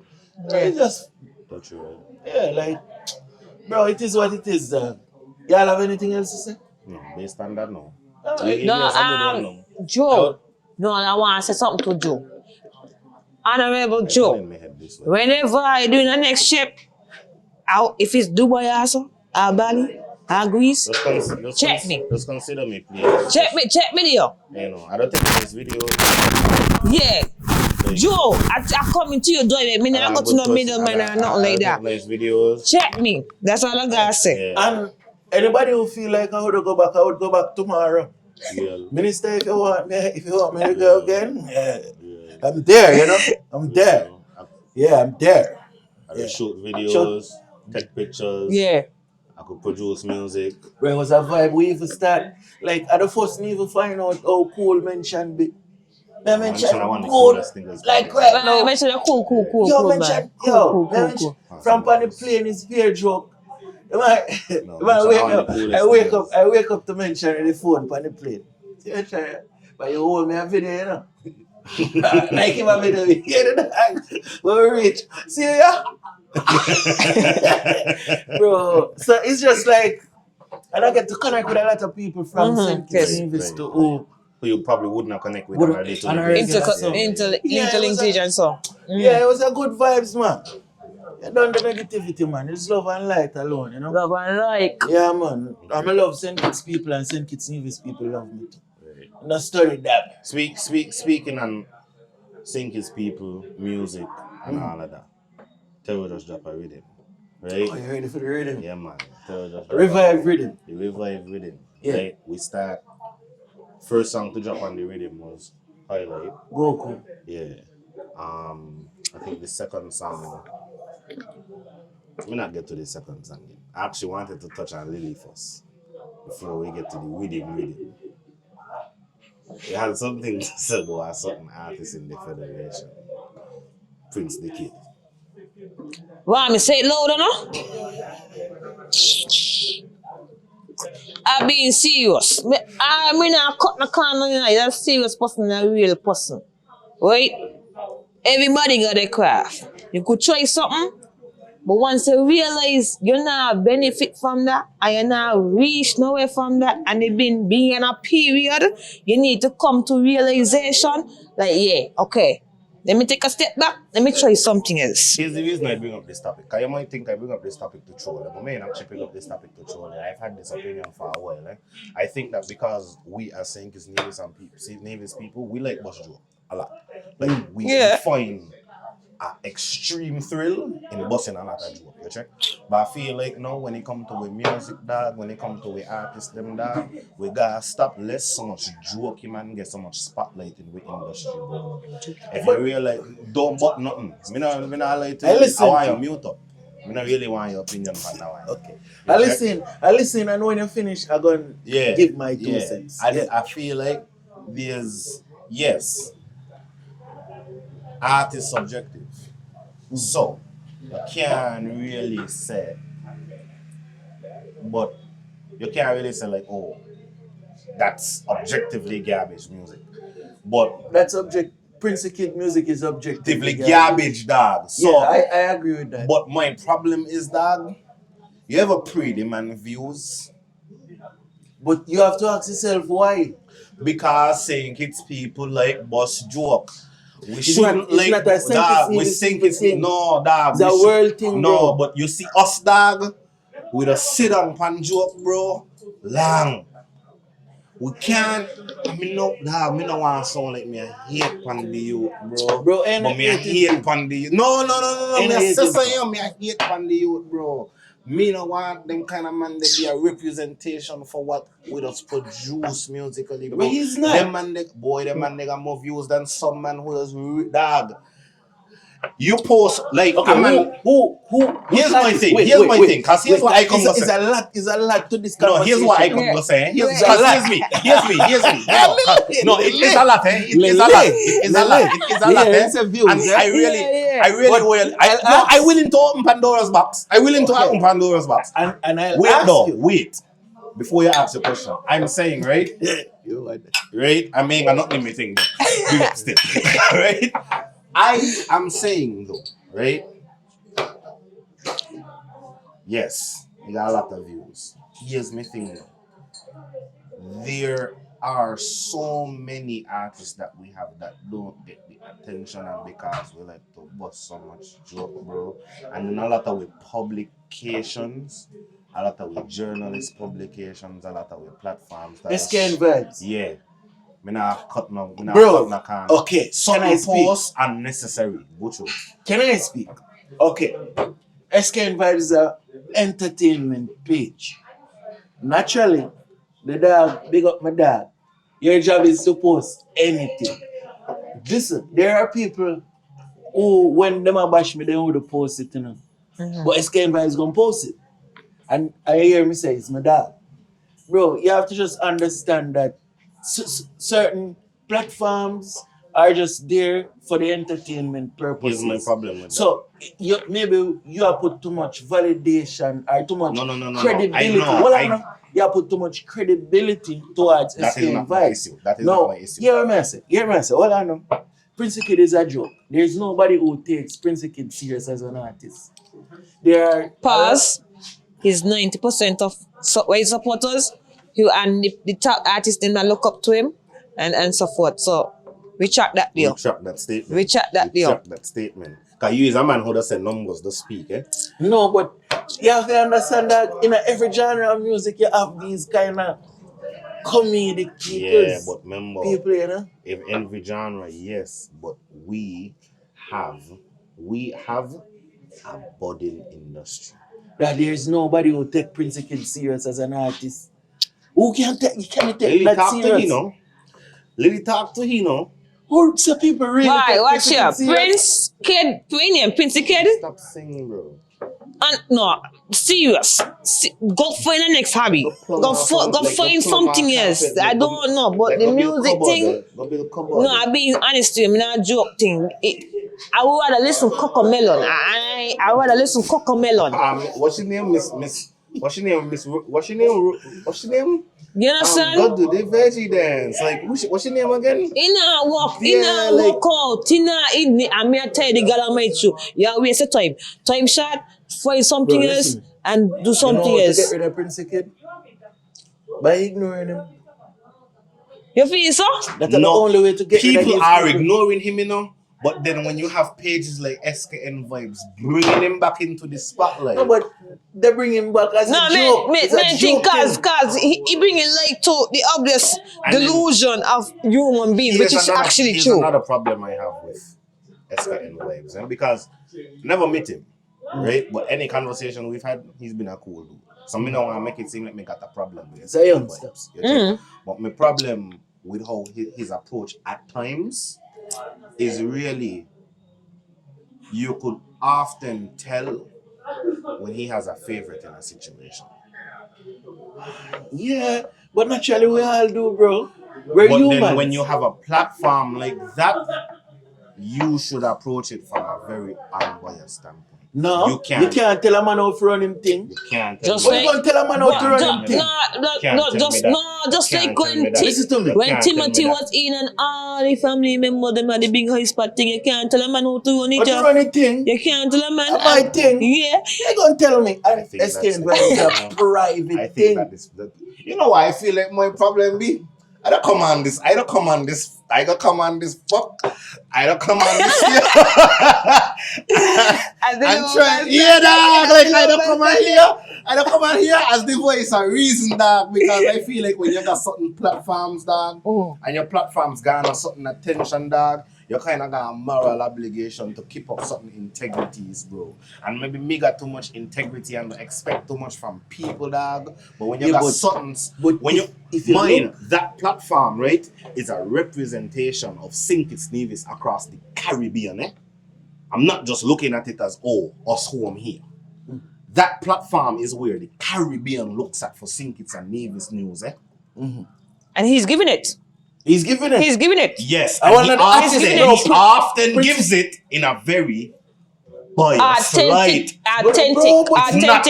It's just, Touch road. yeah, like, bro, it is what it is. Y'all have anything else to say? No, based on that, no. Alright. No, Joe. No, I want to say something to Joe. Honorable Joe. In my head this way. Whenever I do the next trip, if it's Dubai also, or Bali, or Greece, check me. Just consider me, please. Check me there. You know, I don't think this video. Yeah. Joe, I come into your door, me not go to no middleman or nothing like that. Nice videos. Check me. That's all I gotta say. Yeah. And anybody who feel like I would go back, I would go back tomorrow. Yeah. Minister, if you want me to go again, I'm there, you know. I'm there. Yeah, I'm there. I could shoot videos, take pictures. Yeah. I could produce music. Where was a vibe we even start? Like at the first me even find out how cool mention be. I mention one of the cool, coolest things like about right now. Mention a cool, Yo, man. mention, Cool. mention from on the plane is beer joke. I mention wake up to mention the phone on the plane. See what I but you hold me a video, you know. Like him a video, you hear the dog. When we reach, see ya? Bro, so it's just like, and I get to connect with a lot of people from St. Kitts Nevis to who you probably wouldn't have connected with Would- on a day-to-day on a basis. Interlinkage so. Yeah, it was a good vibes, man. You done the negativity, man. It's love and light alone, you know? Love and like. Yeah, man. I love St. Kitts people and St. Kitts Nevis people love me too. Not study that. Speaking on St. Kitts people, music, and all of that. Tero just drop a rhythm, right? Oh, you ready for the rhythm? Yeah, man. Tero just drop Revive rhythm. the revive rhythm. Yeah. Right? We start. First song to drop on the rhythm was Highlight. Goku. Yeah. I think the second song. We not get to the second song yet. I actually wanted to touch on Lily first before we get to the rhythm. It had something to say about a certain artist in the Federation. Prince the Kid. Why me say it louder, no? I'm being serious. I'm not cut the corner, you know. You're a serious person and a real person. Right? Everybody got their craft. You could try something, but once you realize you're not benefit from that and you're not reach nowhere from that and you've been being in a period, you need to come to realization like, yeah, okay, let me take a step back, let me try something else. Here's the reason I bring up this topic. Because you might think I bring up this topic to troll. But I actually bring up this topic to troll. I've had this opinion for a while. I think that because we are St. Kitts Nevis and Nevis people, we like Boss Joe a lot. Like we find an extreme thrill in busting a lot of joke, you check? But I feel like now when it comes to with music, dog, when it comes to with artists, them dog, we gotta stop less so much joking and get so much spotlight in the industry, bro. If you realize, don't but nothing. Me not like to, I want you mute up. I don't really want your opinion on that one. Okay. I listen, and when you finish, I'm going to give my 2 cents. I feel like there's, yes, art is subjective. So, you can't really say, but you can't really say like, oh, that's objectively garbage music. But that's Prince the Kid music is objectively garbage, dog. So, yeah, I agree with that. But my problem is, dog, you ever pre the man views? But you have to ask yourself why. Because saying it's people like boss joke. We It's shouldn't not like a dog. We Nevis think it's thing. no dog. It's a world thing, no, bro. but you see us dog, we just sit on pan joke, bro. Long. We can't. I mean, no, dog. Me no want to sound like me. I hate pan the youth, bro. Bro, ain't but me I hate pan the youth. No. Ain't Me I hating say you. Me I hate pan the youth, bro. Me no want them kind of man. They be a representation for what we just produce musically, bro. But he's not. Them man, them man, they got more views than some man who is dog. You post like Okay, who? Here's my thing. Here's my thing. Cause here's what I come to say. It's a lot to this No, conversation. here's what I come to say. Here's me. No, it is a lot. It is a lot. It is a lot. It is a lot. It's a view. And I really will. I willing to open Pandora's box. I willing to open Pandora's box. And I'll Wait, ask no, you. wait. Before you ask the question, I'm saying, right? Right? I mean, I'm not limiting, but still, right? I am saying though, right? Yes, you got a lot of views. Here's my thing though. There are so many artists that we have that don't get the attention, and because we like to bust so much joke, bro. And then a lot of with publications, a lot of with journalist publications, a lot of with platforms. SKN Vibes. Yeah. Me not cut no, Bro, cut no can. okay, Some can I speak? posts unnecessary. Butcher. Can I speak? Okay. SKN Vibes is an entertainment page. Naturally, the dog, big up my dog. Your job is to post anything. Listen, there are people who, when them a bash me, they would post it, you know. But SKN Vibes gonna post it. And I hear me say, it's my dog. Bro, you have to just understand that certain platforms are just there for the entertainment purposes. Here's my problem with so maybe you have put too much validation or too much credibility. No. You have put too much credibility towards that SKN is not my Vibes. issue. That is not my issue. Hear me say. Hold on now. Prince Kid is a joke. There's nobody who takes Prince Kid serious as an artist. There are Pause. He's 90% of white supporters who and the top artists then look up to him and so forth. So retract that deal. Retract that statement. Retract that statement. Because you is a man who does say numbers, does speak, eh? No, but you have to understand that in every genre of music, you have these kind of comedic people. Yeah, but remember, people, you know? in every genre, yes, but we have a budding industry. That there's nobody who take Prince Kid serious as an artist. Who can take? You can't take Lily that talk serious. to Hino. Lily talk to Hino. Who so people really Why? take Watch Prince here. Kid serious? Prince Kid, Prince Kid. Stop singing, bro. And no, serious. Go find the next hobby. Go find something else. I don't know, but the music thing. No, I'm being honest with you. I'm not joke thing. I would rather listen Cocomelon. I would rather listen Cocomelon. What's your name, Miss? What's your name? You understand? Go do the veggie dance. Like, what's your name again? Walk out. I may tell you the girl I met you. Yeah, waste of time. Time short, find something else and do something you know how else. to get rid of Prince Kid? By ignoring him. You feel so? That's the only way to get rid of people his are people. ignoring him, you know. But then when you have pages like SKN Vibes, bringing him back into the spotlight. No, but they bring him back as a joke. I think cause he bring it like to the obvious delusion of human beings, which is actually here's true. another problem I have with SKN Vibes, and because never met him, right? But any conversation we've had, he's been a cool dude. So me don't want to make it seem like me got a problem with So young steps. But my problem with how his approach at times is really, you could often tell when he has a favorite in a situation. Yeah, but naturally we all do, bro. But humans. then when you have a platform like that, you should approach it from a very unbiased standpoint. No, You can't tell a man how to run him thing. You can't tell Just me. What you gonna tell a man how to run him thing? Just You like can't tell me when that. Listen to me. when can't Timothy tell me that. was in and all the family members them had the big high spot thing. You can't tell a man how to run it. How to run it thing? You can't tell a man. My thing. Yeah. You gonna tell me? I think SKN that's- Vibes is a private I think thing. that is that. You know why I feel like my problem be? I don't come on this. I don't come on this. I don't come on this. Fuck. I don't come on this. I'm trying. Yeah, dog. Like I don't come on here. I don't come on here as the voice of reason, dog. Because I feel like when you got certain platforms, dog, and your platforms garner certain attention, dog, you kind of got a moral obligation to keep up certain integrities, bro. And maybe me got too much integrity and expect too much from people, dog. But when you got certain, when if you mind that platform, right, is a representation of St. Kitts Nevis across the Caribbean, eh? I'm not just looking at it as, oh, us home here. That platform is where the Caribbean looks at for St. Kitts and Nevis news, eh? And he's giving it. He's giving it. He's giving it. Yes, I and want he to often gives it in a very Authentic. It's not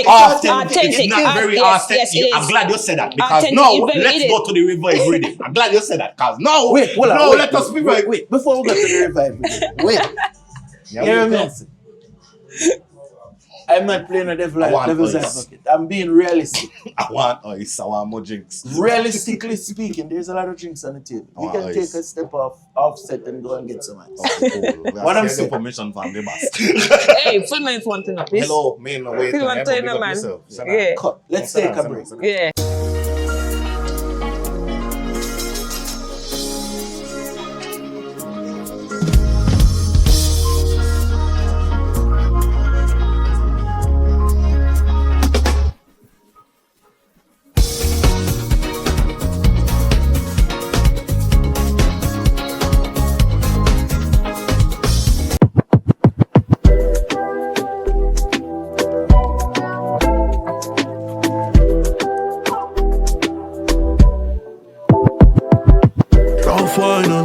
very authentic. Yes, it I'm is. glad you said that because Authentic, now it let's is. go to the revive Riddim. I'm glad you said that because now Wait, hold on. now Wait, let us revive. wait. Before we go to the revive, wait. Hear me. I'm not playing a devil's advocate. I'm being realistic. I want ice. I want more drinks. Realistically speaking, there's a lot of drinks on the table. We can take a step offset and go and get some ice. What I'm saying, permission from the boss. Hey, fill my phone thing up, please. Hello, man. No, wait. Fill my phone, man. Yeah. Let's take a break. Yeah.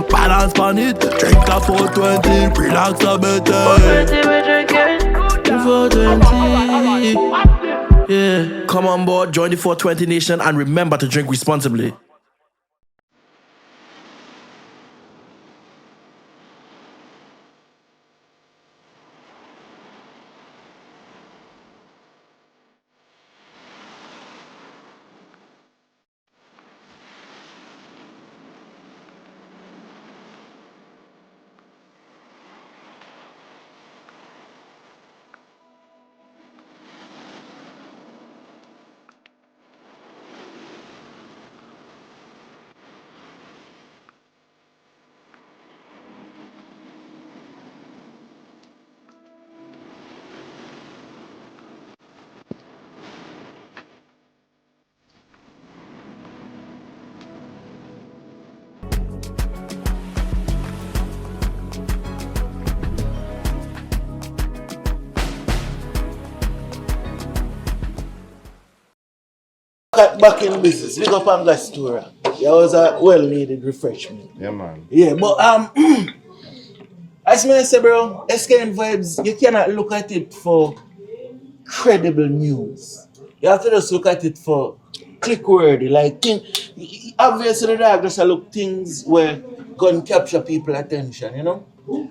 Balance pan it, drink a 420, relax a bit. 420, yeah. Come on board, join the 420 Nation, and remember to drink responsibly. Back in business, big up on Gastura. That was a well-needed refreshment. Yeah, man. Yeah, but as I say, bro, SKN Vibes, you cannot look at it for credible news. You have to just look at it for click-worthy. Like, obviously, the dog just look things where gun capture people attention, you know?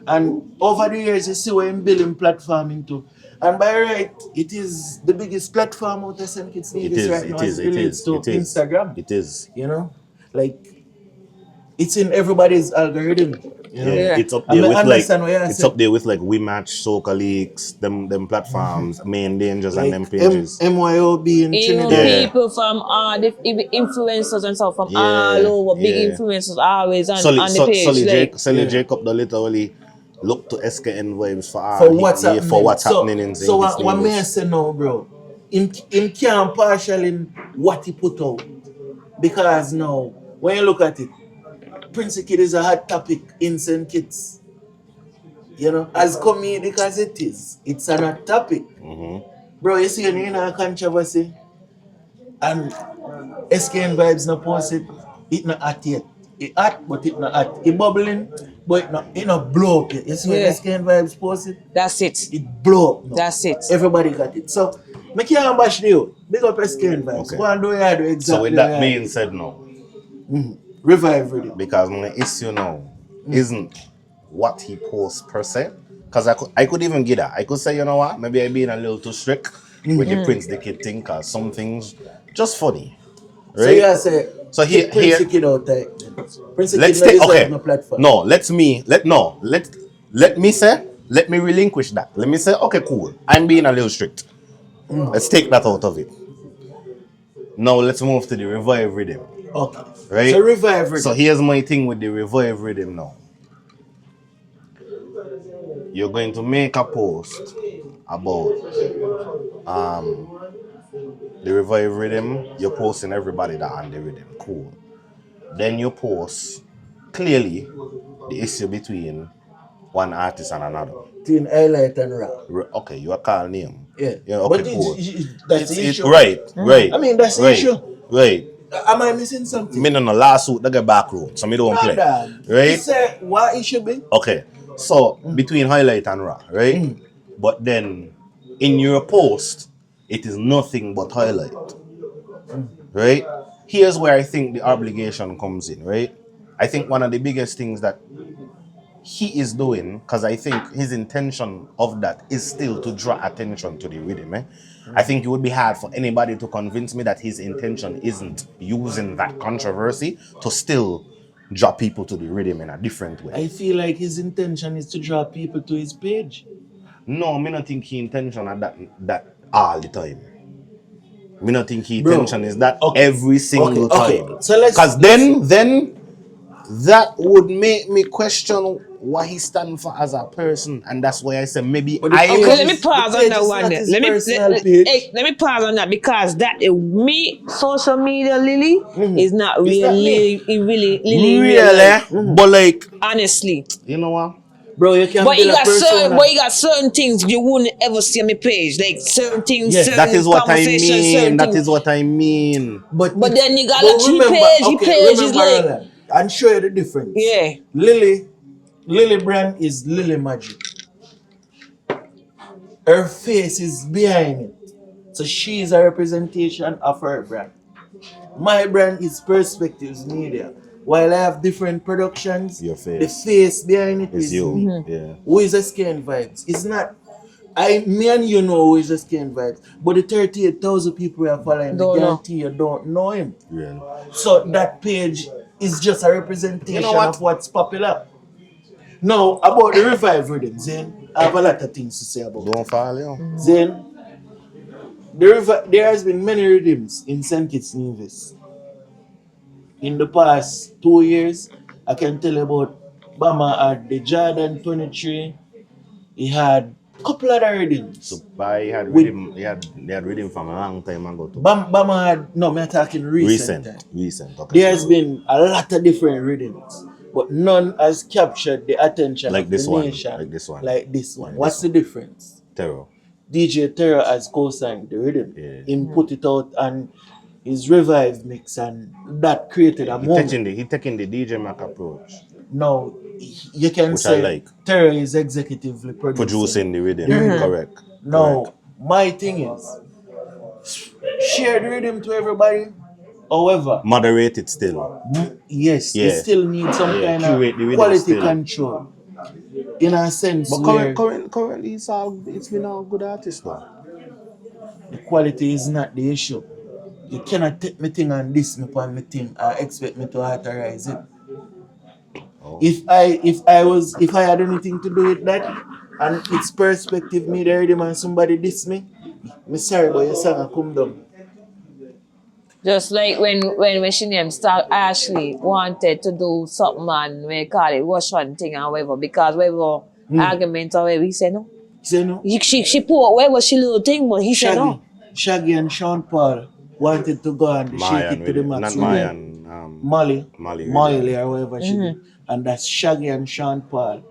And over the years, you see where I'm building platform into. And by right, it is the biggest platform out of St. Kitts Nevis right now as it relates to Instagram. It is. You know? Like, it's in everybody's algorithm. You know? Yeah. It's up there with like We Match, Soca Leaks, them platforms, Main Dangers, like, and them pages. MYOB and Trinidad. People from the influencers and stuff from all over, big influencers always on the page. Sully Jacob the literally look to SKN Vibes for what's happening in So what may I say now, bro? Him can't partial in what he put out. Because now, when you look at it, Prince Kid is a hot topic in St. Kitts. You know, as comedic as it is, it's a hot topic. Bro, you see, in a controversy, and SKN Vibes not post it, it not hot yet. It hot, but it not hot. It bubbling, But it not blow up yet. You see when SKN Vibes posted? That's it. It blow up now. That's it. Everybody got it. So, I can't bash you. Big up SKN Vibes. Okay. Go and do it exactly. So with that being said now, Revive Riddim. because my issue now isn't what he posts per se. Because I could even get that. I could say, you know what, maybe I'm being a little too strict with the Prince the Kid thing, because some things just funny. Right? So you say, so here, Prince the Kid out there. Prince the let's Kid take, okay. no platform. No, let me relinquish that. Let me say, okay, cool. I'm being a little strict. Let's take that out of it. Now let's move to the Revive Riddim. Okay. Right? So Revive Riddim. So here's my thing with the Revive Riddim now. You're going to make a post about the Revive Riddim. You're posting everybody that on the rhythm. Cool. Then you post clearly the issue between one artist and another. Between highlight and rap. Okay, you are call name. Yeah. Okay, but cool. That's the issue. Right. I mean, that's the issue. Right. Am I missing something? Me no lawsuit, they get back road, so me don't play. Right? You say what it should be? Okay. So between highlight and raw, right? But then in your post, it is nothing but highlight. Right? Here's where I think the obligation comes in, right? I think one of the biggest things that he is doing, because I think his intention of that is still to draw attention to the rhythm. I think it would be hard for anybody to convince me that his intention isn't using that controversy to still draw people to the rhythm in a different way. I feel like his intention is to draw people to his page. No, me not think his intention is that all the time. Me not think his intention is that every single time. So let's, because then that would make me question what he stands for as a person, and that's why I say maybe let me pause on that one. Let me pause on that, because that me social media Lily is not really but like honestly. You know what? Bro, you can't. But you got certain things you wouldn't ever see on my page, like certain things. Yes, certain that is what I mean. That things. is what I mean. But then you got like page is like. And show you the difference. Yeah. Lilly brand is Lilly Modric. Her face is behind it. So she is a representation of her brand. My brand is Perspectives Media. While I have different productions, your face. the face behind it is you. me. Yeah. Who is SKN Vibes? It's not. Me and you know who is SKN Vibes. But the 38,000 people who are following, I guarantee you don't know him. Yeah. So that page is just a representation of what's popular. Now, about the Revive Riddim, Zen, I have a lot of things to say about it. Don't fall, yo. Zen, there has been many rhythms in St. Kitts Nevis. In the past 2 years, I can tell you about Bama had the Jordan 23. He had a couple other rhythms. So he had rhythm, they had rhythm from a long time ago too. Bama had, no, I'm talking recent. Okay. There has been a lot of different rhythms, but none has captured the attention like of this the one, nation. Like this one. What's the difference? Tero. DJ Tero has co-signed the rhythm. Yeah. He put it out and his Revive mix, and that created a moment. He taking the DJ Mac approach. Now, you can say Tero is executively producing the rhythm. Correct. Now, correct. My thing is, share the rhythm to everybody. However, moderate it still. Yes, you still need some kind of quality control. In a sense, but currently it's been a good artist though. The quality is not the issue. You cannot take me thing and diss me upon me thing and expect me to authorize it. Oh. If I had anything to do with that and it's Perspective Media Rhythm and somebody diss me, I'm sorry, but your song come down. Just like when she named Star Ashley wanted to do something and we call it Russian thing and whatever, because whatever argument or whatever, he said no. He said no? She put whatever she little thing, but he said no. Shaggy and Sean Paul wanted to go and shake it to the max. Not Maya and Molly or whatever she did. And that's Shaggy and Sean Paul.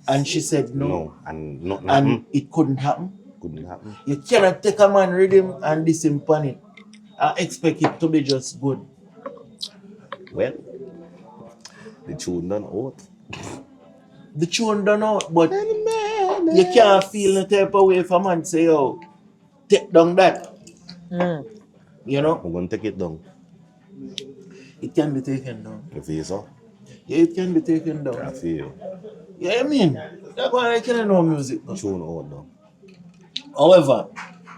And she said no. And it couldn't happen. You cannot take a man rhythm and diss him on it. I expect it to be just good. Well, the tune done out. the tune done out, but you can't feel no type of way if a man say, yo, take down that. You know? We're gonna take it down. It can be taken down. You feel so? Yeah, it can be taken down. I feel. Yeah, I mean, that's why I can't know music. Tune out though. However,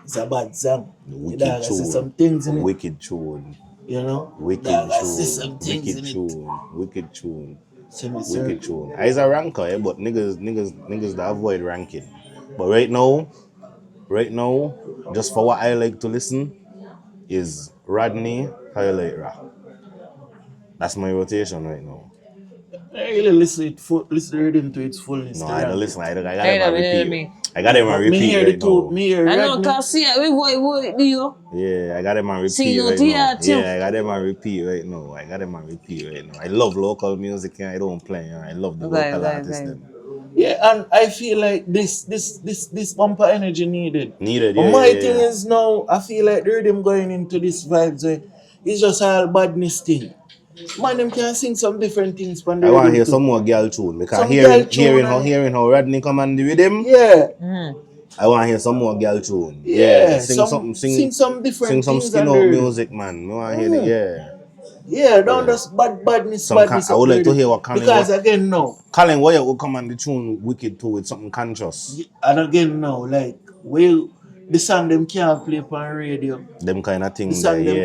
it's a bad song. Wicked I see tune. some things in it. Wicked tune. You know? Wicked I see some tune. things Wicked in it. tune. Wicked tune. Semi-circle. Wicked tune. It's a ranker, eh? But niggas that avoid ranking. But right now, just for what I like to listen, is Rodney Highlight Rap. That's my rotation right now. I really listen to Riddim to its fullness. No, I don't listen. I got Hey, them on me, repeat. me. I got them on Me repeat hear right the two. now. Me hear I know, Rodney. cause see, what do you? Yeah, I got them on See, repeat you right do now. that too. Yeah, I got them on repeat right now. I love local music and I don't play. I love the Right, local right, artists. right. Them. Yeah, and I feel like this bumper energy needed. Needed, But yeah. my yeah, thing yeah. is now, I feel like the Riddim going into this vibes where it's just all badness thing. Man, them can sing some different things from the I want to rhythm hear too. some more girl tune because Some girl tune hearing how Rodney come and do with him. Yeah, I want to hear some more girl tune. yeah. Sing something, sing some different sing some things skin under out it. music, man. I want to hear it. Yeah, don't just badness. I would like to hear what Colin. Because again, no. Colin, why you will come on the tune Wicked too with something conscious? And again, no. Like, the song them can't play on radio. Them kind of things. The song them,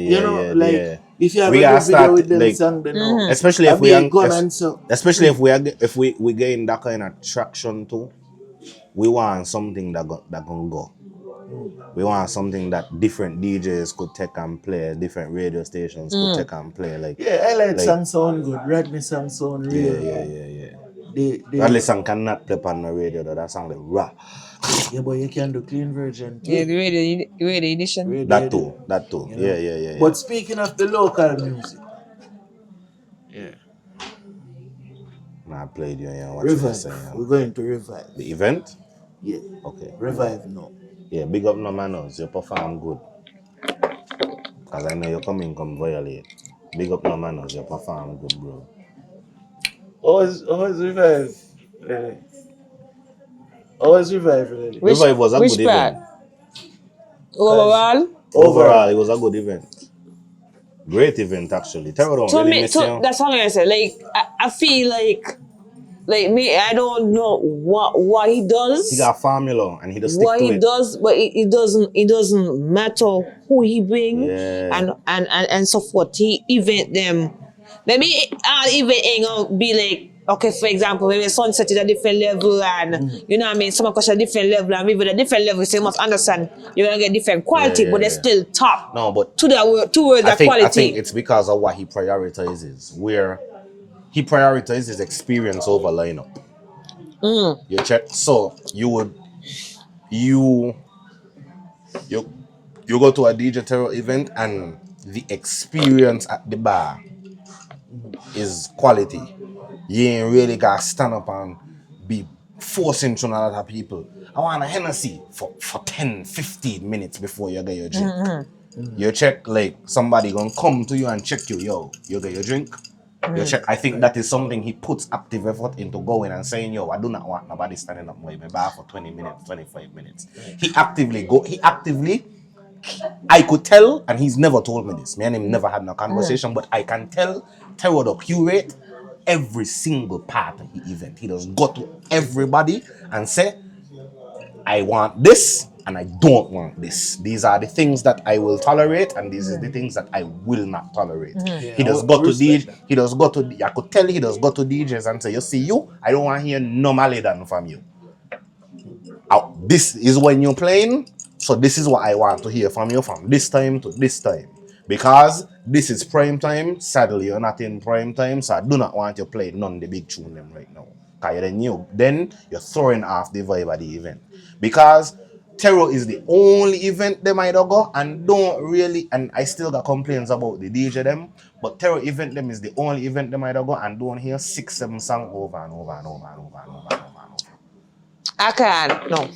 You know, like, if you have we a gotta video start, with them like, song, then no. especially if I mean, gun and so. especially if we gain that kind of traction too, we want something that can go. We want something that different DJs could take and play, different radio stations could take and play. Like, Yeah, I like song sound good. Rodney song sound real. yeah. They, Radley song cannot play on the radio though. That song like rap. yeah, but you can do clean version too. Yeah, the radio edition. Radio That edit. too. You know? Yeah. But speaking of the local music, yeah, Nah, I played you. Yeah, what you Revive. saying? We're going to Revive. The event? Yeah, Okay. Revive no. Yeah, big up no manners. You perform good. Cause I know you come violate. Big up no manners. You perform good, bro. Always Revive. Really. Always Revive. Really. Revive was a which good part? event. Overall, It was a good event. Great event actually. Tero don't to really me, miss you. that's how I say. Like, I feel like me, I don't know what he does. He got a formula and he just stick What to he it. does, but it doesn't matter who he bring Yeah. and so forth. He event them. Maybe event ain't gonna be like, okay, for example, maybe Sunset is a different level and you know what I mean, some of us are different level and maybe the different level, so you must understand you're gonna get different quality, Yeah, but they're still top. No, but Towards that I quality. think it's because of what he prioritizes. Where he prioritizes experience over lineup. You check. So you go to a DJ Tero event and the experience at the bar is quality. You ain't really gotta stand up and be forcing to other people. I want a Hennessy for 10, 15 minutes before you get your drink. You check, like, somebody gonna come to you and check you, yo, you get your drink. You check. I think that is something he puts active effort into going and saying, yo, I do not want nobody standing up by my bar for 20 minutes, 25 minutes. He actively, I could tell, and he's never told me this. Me and him never had no conversation, but I can tell Tero the curate every single part of the event. He just go to everybody and say, I want this and I don't want this. These are the things that I will tolerate and these are the things that I will not tolerate. He does go to DJ. He does go to. I could tell he does go to DJs and say, you see you, I don't want to hear no Malidan from you. This is when you're playing, so this is what I want to hear from you from this time to this time. Because this is prime time. Sadly, you're not in prime time, so I do not want you to play none of the big tune them right now. Because then you're throwing off the vibe of the event. Because Tero is the only event they might go and don't really, and I still got complaints about the DJ them, but Tero event them is the only event they might go and don't hear 6-7 songs over and over and over and over and over and over and over. I can't. No.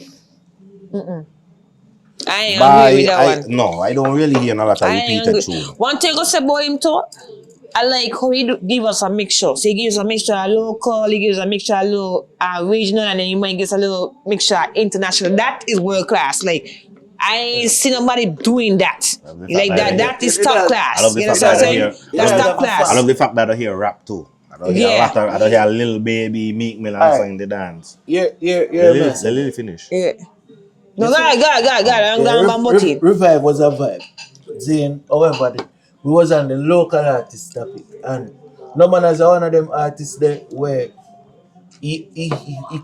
I ain't agree with that one. No, I don't really hear a lot of I ain't repeated agree. tune. One thing I say about him too, I like how he give us a mixture. So he gives a mixture of local, he gives a mixture of little regional, and then he might give us a little mixture of international. That is world class. Like, I ain't seen nobody doing that. Like that is top class. I love the You know fact what I'm that I saying? hear. That's top class. I love the fact that I hear rap too. I don't hear Yeah. I don't hear Lil Baby, Meek Mill and sing the dance. Yeah. The Lily finish. Yeah. No, go ahead. I'm going Revive was a vibe. Then, however, we was on the local artist topic, and no man as one of them artists there where he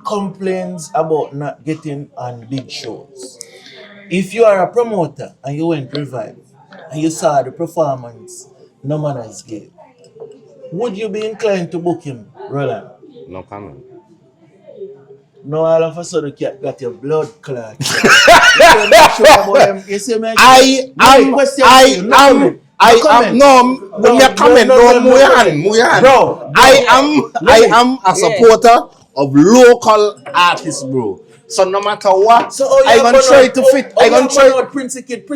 complains about not getting on big shows. If you are a promoter and you went Revive and you saw the performance no man has gave, would you be inclined to book him, Roland? No comment. No, all of a sudden you got your blood clot. You see, man, I am a supporter of local artists, bro. So no matter what, So I gonna try to fit. I gonna try. Prince a Kid a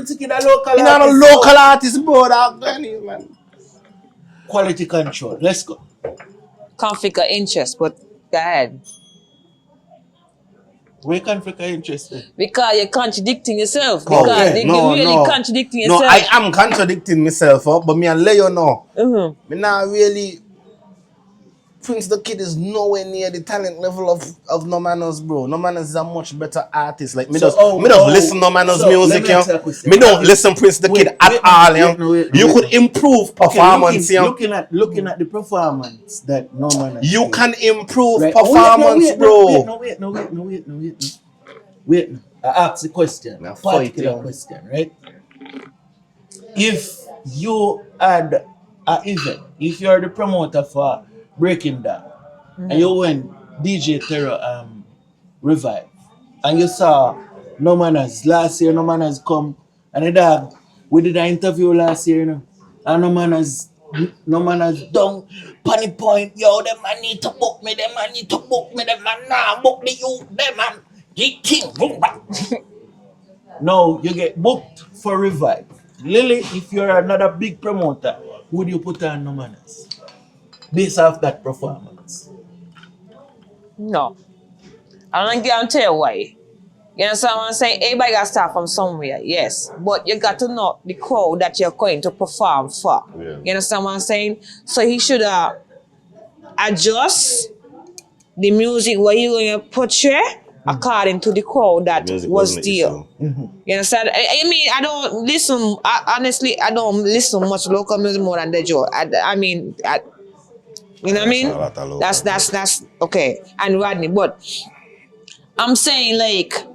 local You know, artist. local artist, bro. That man. Quality control. Let's go. conflict of interest, but go ahead. Where conflict of interest? Because you're contradicting yourself. Oh, Because yeah. you're really contradicting yourself. No, I am contradicting myself, but me and let you know. Mm-hmm. Me not really. Prince the Kid is nowhere near the talent level of No Manners, bro. No Manners is a much better artist. Like me don't listen No Manners music, you know. Me don't listen Prince the Kid at all, you know. You could improve performance, you know. Looking at the performance that No Manners. You can improve right. performance, bro. Wait. I ask the question. Now, Particular question, right? If you had an event, if you're the promoter for Breaking Down, and you went DJ Tero Revive, and you saw No Manners last year, No Manners come, and the dog, we did an interview last year, you know, and No Manners down, Penny Point, yo, them man need to book me, them man nah, book the youth, them man, the king, now you get booked for Revive. Lily, if you're another big promoter, would you put on No Manners? Based off that performance. No. I don't guarantee you why. You understand what I'm saying? Everybody got to start from somewhere, yes. But you got to know the crowd that you're going to perform for. Yeah. You understand what I'm saying? So he should adjust the music what you're going to portray according to the crowd that was there. You understand? I mean, I don't listen, honestly, I don't listen much local music more than Dejour. You know what I mean? That's okay. And Rodney, but I'm saying like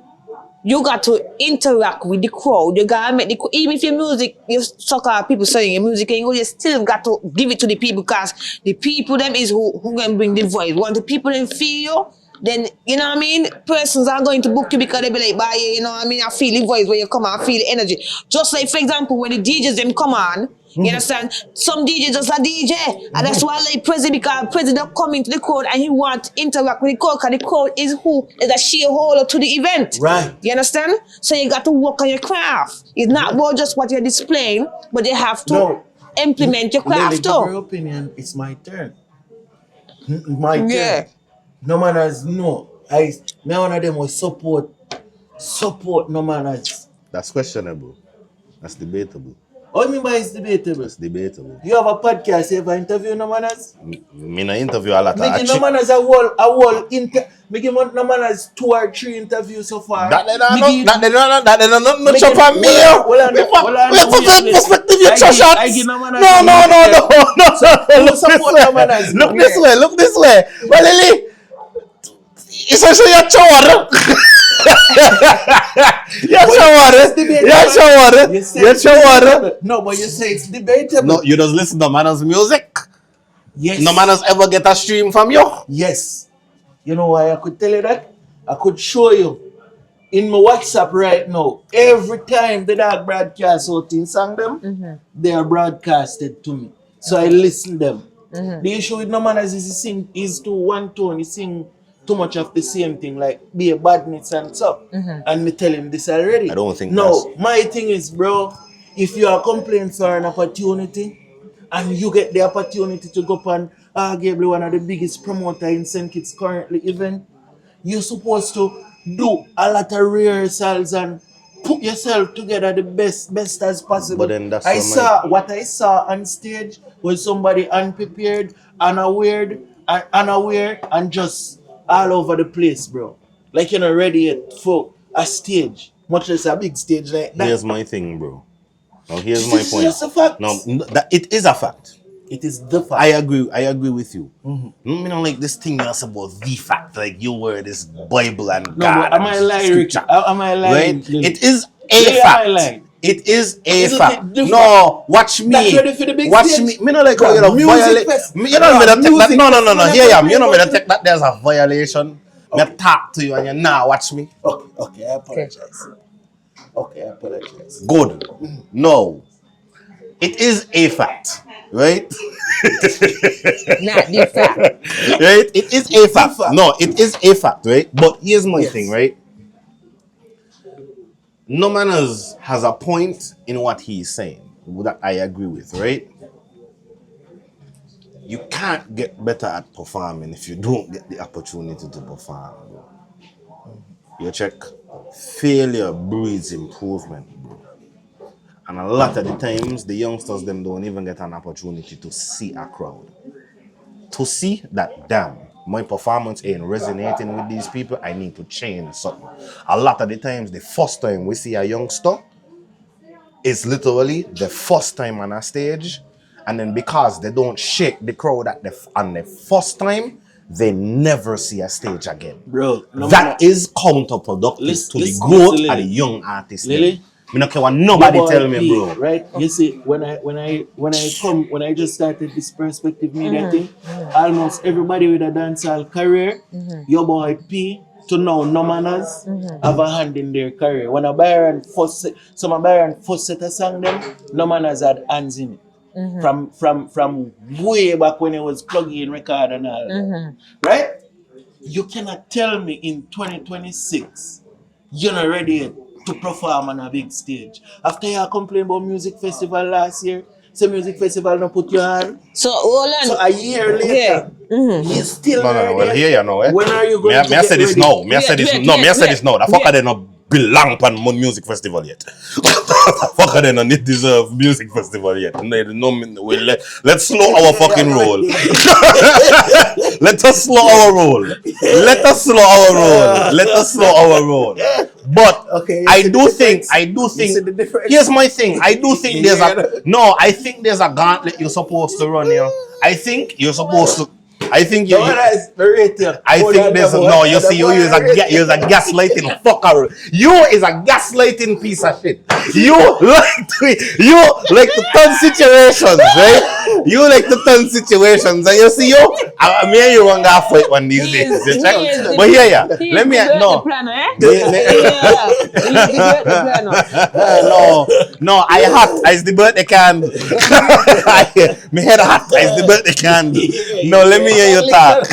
you got to interact with the crowd. You gotta make the even if your music, you suck out people saying your music ain't good, you still got to give it to the people because the people them is who can bring the voice. Once the people them feel you, then you know what I mean? Persons are going to book you because they be like, you know what I mean? I feel the voice when you come on, I feel the energy. Just like for example, when the DJs them come on. You understand? Some DJ just a DJ. And that's why I like President because President coming to the crowd and he want to interact with the crowd because the crowd is a shareholder to the event. Right. You understand? So you got to work on your craft. It's not about just what you're displaying, but you have to implement your craft too. In your opinion, it's my turn. My turn. Yeah. No Manners, no. One of them will support No Manners. That's questionable. That's debatable. What do you mean by it's debatable? It's debatable. You have a podcast, you ever interview No Manners? Me no interview a lot. Making No Manners a whole making No Manners 2 or 3 interviews so far. That they not chop on me. Perspective you trash out. No. Look this way. Well, Lily, it's actually your chore. No, but you say it's debatable. No, you just listen to Manners music. Yes. No Manners ever get a stream from you. Yes. You know why I could tell you that? I could show you in my WhatsApp right now. Every time the dog broadcast out in song them, they are broadcasted to me. So I listen them. The issue with No Manners is to one tone. He sing too much of the same thing, like be a badness and stuff. And me tell him this already. I don't think no, my thing is, bro, if you are complaining for an opportunity, and you get the opportunity to go up and arguably one of the biggest promoter in St. Kitts currently even, you're supposed to do a lot of rehearsals and put yourself together the best as possible. But then that's what I saw on stage was somebody unprepared, unaware, and just all over the place, bro. Like you're not ready yet for a stage, much less a big stage like that. Here's my thing, bro. Now here's my It's point. just a fact. No, that it is a fact. It is the fact. I agree with you. You know, like this thing that's about the fact, like your word is Bible and God. Am I lying? Scripture, Am I lying? right? It is a Really, am I fact. lying? It is a Isn't fact. it the No, watch me. That's ready for the big Watch stage? me. Me not like how you Bro, know music violate. fest. You know me Bro, not take that. music No. fest. Here I am. You know me What not you- take that. There's a violation. Me talk to you and you now watch me. Okay, I apologize. Okay, I apologize. Good. No. It is a fact, right? Not the fact. Right? It is a fact. fact. No, it is a fact, right? But here's my Yes. thing, right? No Manners has a point in what he's saying that I agree with, right? You can't get better at performing if you don't get the opportunity to perform, bro. You check. Failure breeds improvement, bro. And a lot of the times, the youngsters them don't even get an opportunity to see a crowd. To see that, damn, my performance ain't resonating with these people, I need to change something. A lot of the times, the first time we see a youngster is literally the first time on a stage, and then because they don't shake the crowd on the first time, they never see a stage again. Bro, That is counterproductive to the listen growth to of the Lily. young artists. Lily? Me not care what nobody Boy, tell me, P, bro. Right? You see, when I just started this perspective media thing, almost everybody with a dancehall career, your boy P to now no manners have a hand in their career. When a Byron first set a song them, no manners had hands in it. From way back when it was plug-in record and all. Right? You cannot tell me in 2026 you're not ready yet to perform on a big stage. After you complained about music festival last year, say music festival not put your hand. So hold on. So a year later, you still No, ready. well, here you know, eh? When are you going to Me I get say this ready? now. Me I say this. No, me I say this now. The fucker they not belong on music festival yet. The fucker they not deserve music festival yet. Let's slow our fucking roll. Let us slow our roll. Let us slow our roll. Let us slow our roll. But Okay, I do think. see the difference? Here's my thing. I do think there's a no. I think there's a gauntlet you're supposed to run here. I think you're supposed to. I think you. The one that is rated. I think there's no. You see, you is a gaslighting fucker. You is a gaslighting piece of shit. You like to turn situations, right? You like to turn situations, and you see, me and you want to fight one these days. You check? But yeah. Let me no. No, I hot as the birthday candy. Me head hot as the birthday candy. No, let me hear you talk.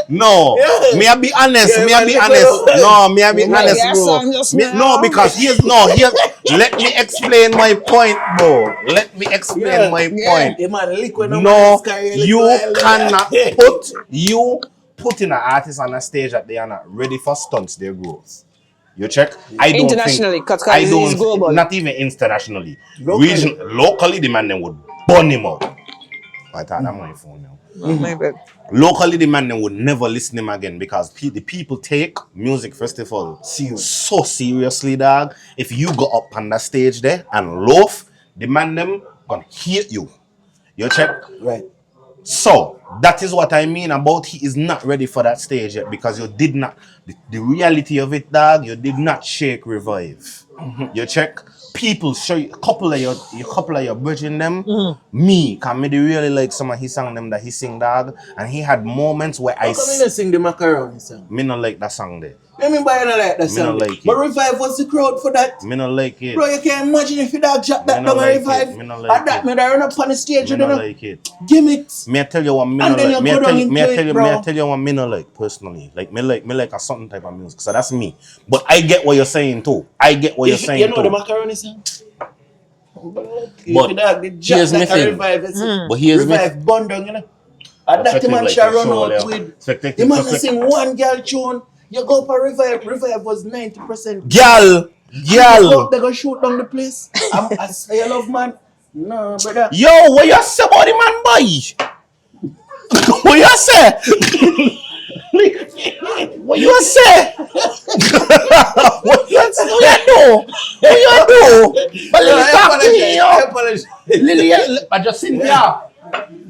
No, me I be honest. No, me I be honest, bro. No, because here's. Let me explain my point, bro. Let me explain my point. No, you cannot put in an artist on a stage that they are not ready for stunts their growth. You check? I don't Internationally, think, because I it's don't global. not even internationally. Locally, the man then would burn him out. I thought I'm on my phone now. My bad. Locally, the man then would never listen him again because the people take music festival so seriously, dog. If you go up on the stage there and loaf, the man them gonna hate you. You check? Right. So that is what I mean about he is not ready for that stage yet because you did not. The reality of it, dog, you did not shake revive. You check. People show you couple of your bridging them. Me, can me really like some of his song them that he sing, dog, and he had moments where How come you not sing the macaroni song? me not like that song there. I mean, why you not like that song? not like But it. Revive was the crowd for that. Me not like it. Bro, you can't imagine if you dog drop that Me down not and like Revive. it. Me not like And that it. me that run up on the stage, Me you not know, like it. gimmicks. Me I tell you what me And not then like. you Me I go tell down you. Me I into tell it, you. bro. Me I tell you what me not like personally. Like me like a certain type of music. So that's me. But I get what you're saying too. I get what you're saying You know too. the macaroni song? But here's my thing. But here's my revive Bundong, you know. And that man like shall a run show out there. with. You must sing one girl tune. You go up a revive. Revive was 90%. Girl. They gonna shoot down the place. I say I love man. No, brother. Yo, what you say about the man, boy? What you say? What you say? What you do? But Lily, talk to me, yo. Lily, I just sit here.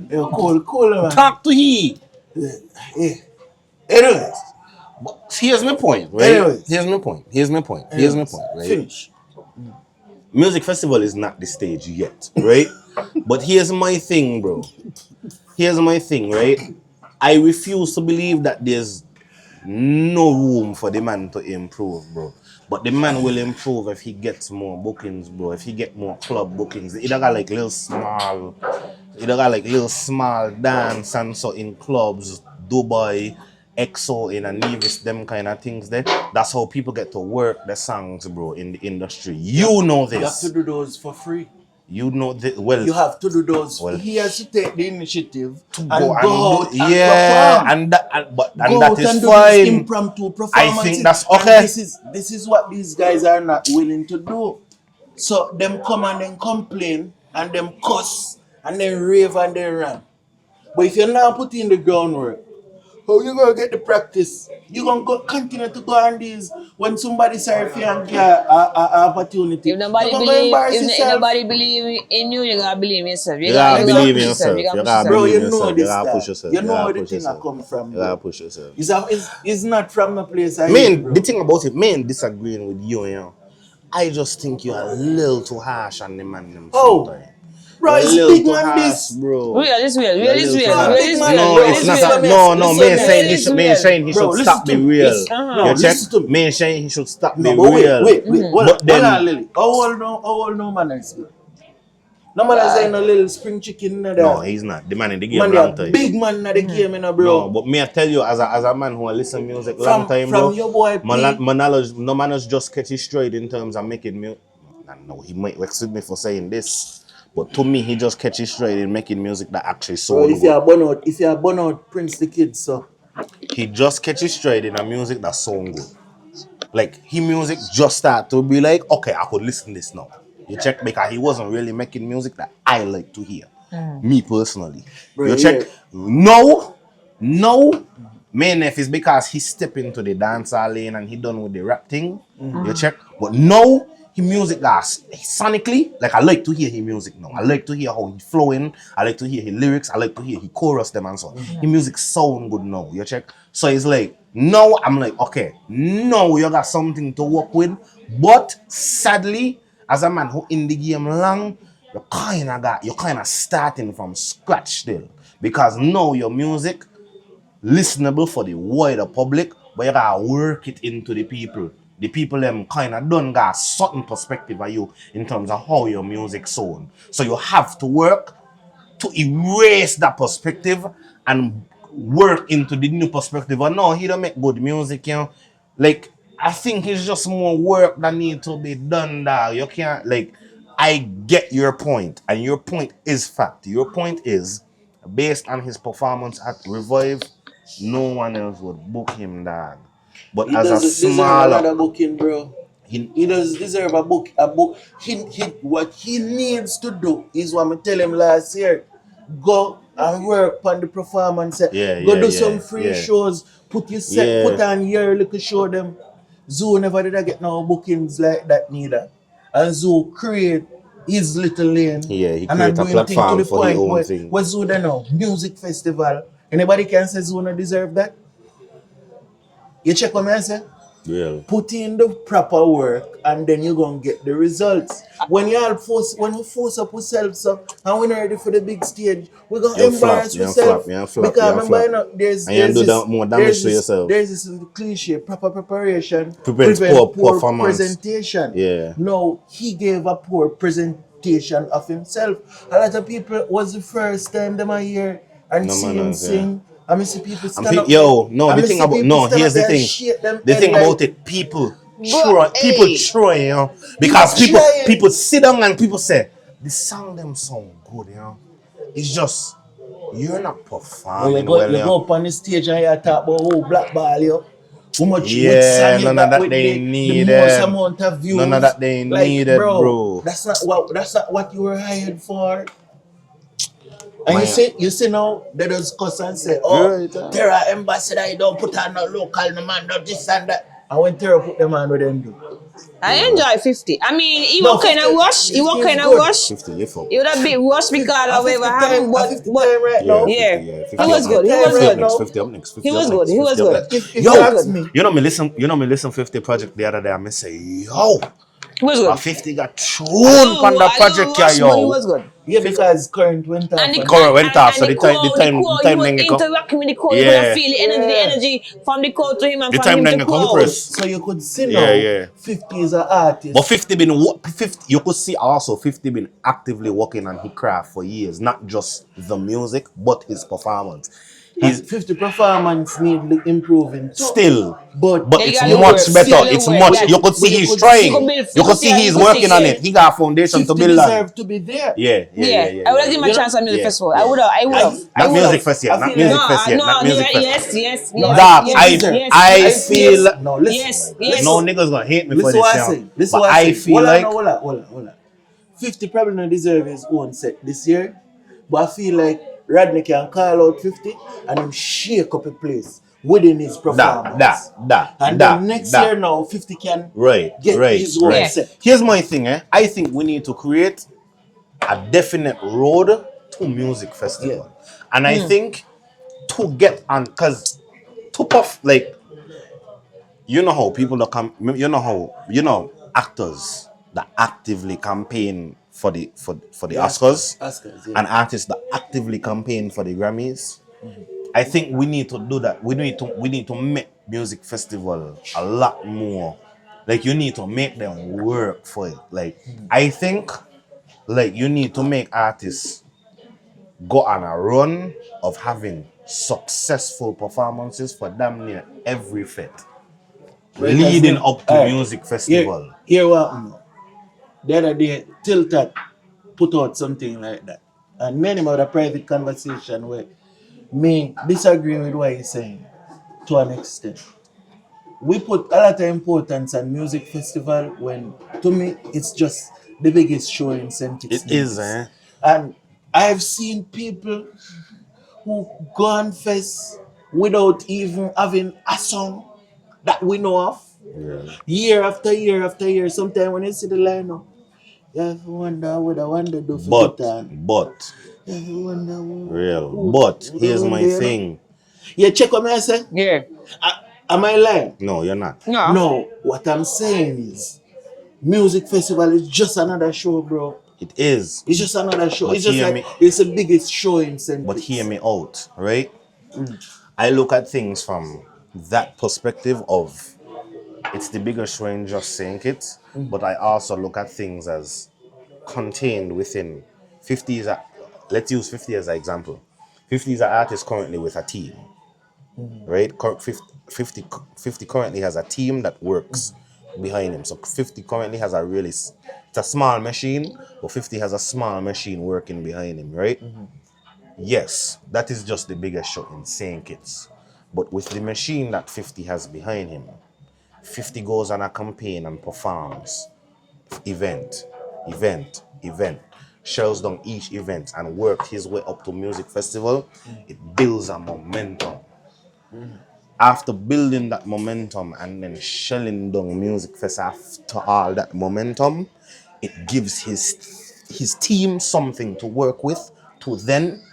Yo, cool, man. Talk to he. Yeah. Anyways. Here's my point, right? Anyways. Here's my point, right? Finish. Music festival is not the stage yet, right? But here's my thing, bro. Here's my thing, right? I refuse to believe that there's no room for the man to improve, bro. But the man will improve if he gets more bookings, bro. If he get more club bookings. He got like little small dance and so in clubs, Dubai, EXO in a Nevis, them kind of things there. That's how people get to work the songs, bro, in the industry. You know this. You have to do those for free. You know this. Well, you have to do those. Well, he has to take the initiative to go out and that is fine. Impromptu performances. I think that's okay. This is what these guys are not willing to do. So them come and then complain and them cuss and then rave and then run. But if you're not putting in the groundwork, how you gonna get the practice? You gonna continue to go on these when somebody sorry for you and get a opportunity. If nobody believe in you, you gotta believe in yourself. You gotta believe in yourself. Bro, you know this. You gotta push yourself. You know where the thing I come from. You gotta push yourself. It's not from the place I mean, the thing about it, man, disagreeing with you, I just think you're a little too harsh on the man them sometimes. Bro, it's big man this. Bro. Real. No, it's not. No, man saying he should stop being real. You check? Man saying he should stop being real. Wait. Hold on, Lily. How old no man is? No man is saying no little spring chicken in there. No, he's not. The man in the game man, long time. Big man in the game, bro. No, but me I tell you, as a man who listen music long time, bro. From your boy, my knowledge, no man has just catch it straight in terms of making music. No, he might excuse me for saying this. But to me, he just catches straight in making music that actually sound good. If you are born out Prince the Kid, so he just catches straight in a music that sound good. Like his music just start to be like, okay, I could listen to this now. You check, because he wasn't really making music that I like to hear. Me personally. Bro, you check. No. Man, if it's because he stepped into the dancehall lane and he done with the rap thing. You check. But no. His music sonically, like I like to hear his music now. I like to hear how he's flowing. I like to hear his lyrics. I like to hear his chorus them and so on. His music sound good now. You check? So it's like, now I'm like, okay, now you got something to work with. But sadly, as a man who in the game long, you kind of starting from scratch still. Because now your music listenable for the wider public, but you gotta work it into the people. The people them kind of done got a certain perspective of you in terms of how your music sound. So you have to work to erase that perspective and work into the new perspective. And no, he don't make good music, Like, I think it's just more work that need to be done there. You can't, like, I get your point. And your point is fact. Your point is, based on his performance at Revive, no one else would book him, dog. But he as a smaller another booking, bro. He does deserve a book. What he needs to do is what I tell him last year. Go and work on the performance. Go do some free shows. Put on your little show them. Zoo never did I get no bookings like that neither. And Zoo create his little lane. Yeah, he create a platform for his own thing. What Zoo they know? Music festival. Anybody can say Zoo no deserve that? You check what I say? Yeah. Put in the proper work and then you're gonna get the results. When you force up yourself and we're not ready for the big stage, we're gonna embarrass yourself. Because remember, there's this cliche, proper preparation prevents poor presentation. Yeah. No, he gave a poor presentation of himself. A lot of people was the first time them are here and see him sing. I see people stand up. Here's the thing. The thing about it, people try, because people sit down and people say, the song them sound good, you know. It's just you're not When performing you go, well, you you go know. up on the stage and you talk about black ball, yo. How much which Yeah, song you none of got that with they the needed. most amount of views. None of that they like, needed, bro. That's not what you were hired for. And Man. you see now they just cuss and say, Right, Tero ambassador, you don't put on no local no man, no this and that. And when Tero put them on, what them do? I enjoy 50. I mean, he No, was kind of 50 rush. He was 50 is kind of good. rush. 50 lift up. He would have been rushed because of whatever happened. But right Yeah, now. 50, yeah, yeah. 50 he was up good. He next. was 50 up good. next. 50 up next. 50 He was up good. next, He was 50 up good. next. If Yo, you ask me, you know me listen 50 project the other day. I say, yo, He was good. 50 got tuned on the project, yeah, Rush, but he yo. was good. yeah, because current went off. And the Current went off, so and the time he was then go. interacting with the crowd. You Yeah. could feel the energy from the crowd to him and The from time him then to they crowd. compress. So you could see Yeah, now, yeah. 50 is an artist. But 50 you could see also 50 been actively working on his craft for years, not just the music, but his performance. His 50 performance need improving too. Still, but it's Yeah, much work, better. yeah, It's work, much. yeah. You could see But you he's could trying. see- You could see he's working on it. He got a foundation 50 to build on. deserve to be there. Yeah. I would have given him a chance at music festival. I would have. Not music fest yet. Not music fest yet. Not music fest. Yes. Dog, I feel. No, listen. Yes. No niggas gonna hate me for Listen this. what I Now. say. Listen But what I I say. feel like. Hold on. 50 probably not deserve his own set this year, but I feel like Rodney can call out 50 and him shake up a place within his performance. And then next year now, 50 can get his own set. Here's my thing, I think we need to create a definite road to music festival. And I think to get on, because to puff, like, you know how people that come, actors that actively campaign for the Oscars, and artists that actively campaign for the Grammys. I think we need to do that. We need to make music festival a lot more. Like, you need to make them work for it. Like, I think, like, you need to make artists go on a run of having successful performances for damn near every fete, leading up to music festival. Here what? The other day, Tilted put out something like that. And many had a private conversation where me disagree with what he's saying to an extent. We put a lot of importance on music festival when, to me, it's just the biggest show in St. Kitts. It is, And I've seen people who go on fest without even having a song that we know of. Year after year after year. Sometimes when you see the lineup, you have to wonder what I want to do for But you have to wonder But here's my thing. Yeah, check what I say. Yeah. Am I lying? No, you're not. No, what I'm saying is music festival is just another show, bro. It is. It's just another show. But It's just like it's the biggest show in St. But hear me out, right? I look at things from that perspective of it's the biggest show in just saying it, but I also look at things as contained within 50 is let's use 50 as an example. 50 is an artist currently with a team, right? 50 currently has a team that works behind him. So 50 currently has it's a small machine, but 50 has a small machine working behind him, right? Yes, that is just the biggest show in St. Kitts. But with the machine that 50 has behind him, 50 goes on a campaign and performs event, shells down each event and work his way up to music festival. It builds a momentum. After building that momentum and then shelling down music fest after all that momentum, it gives his team something to work with to then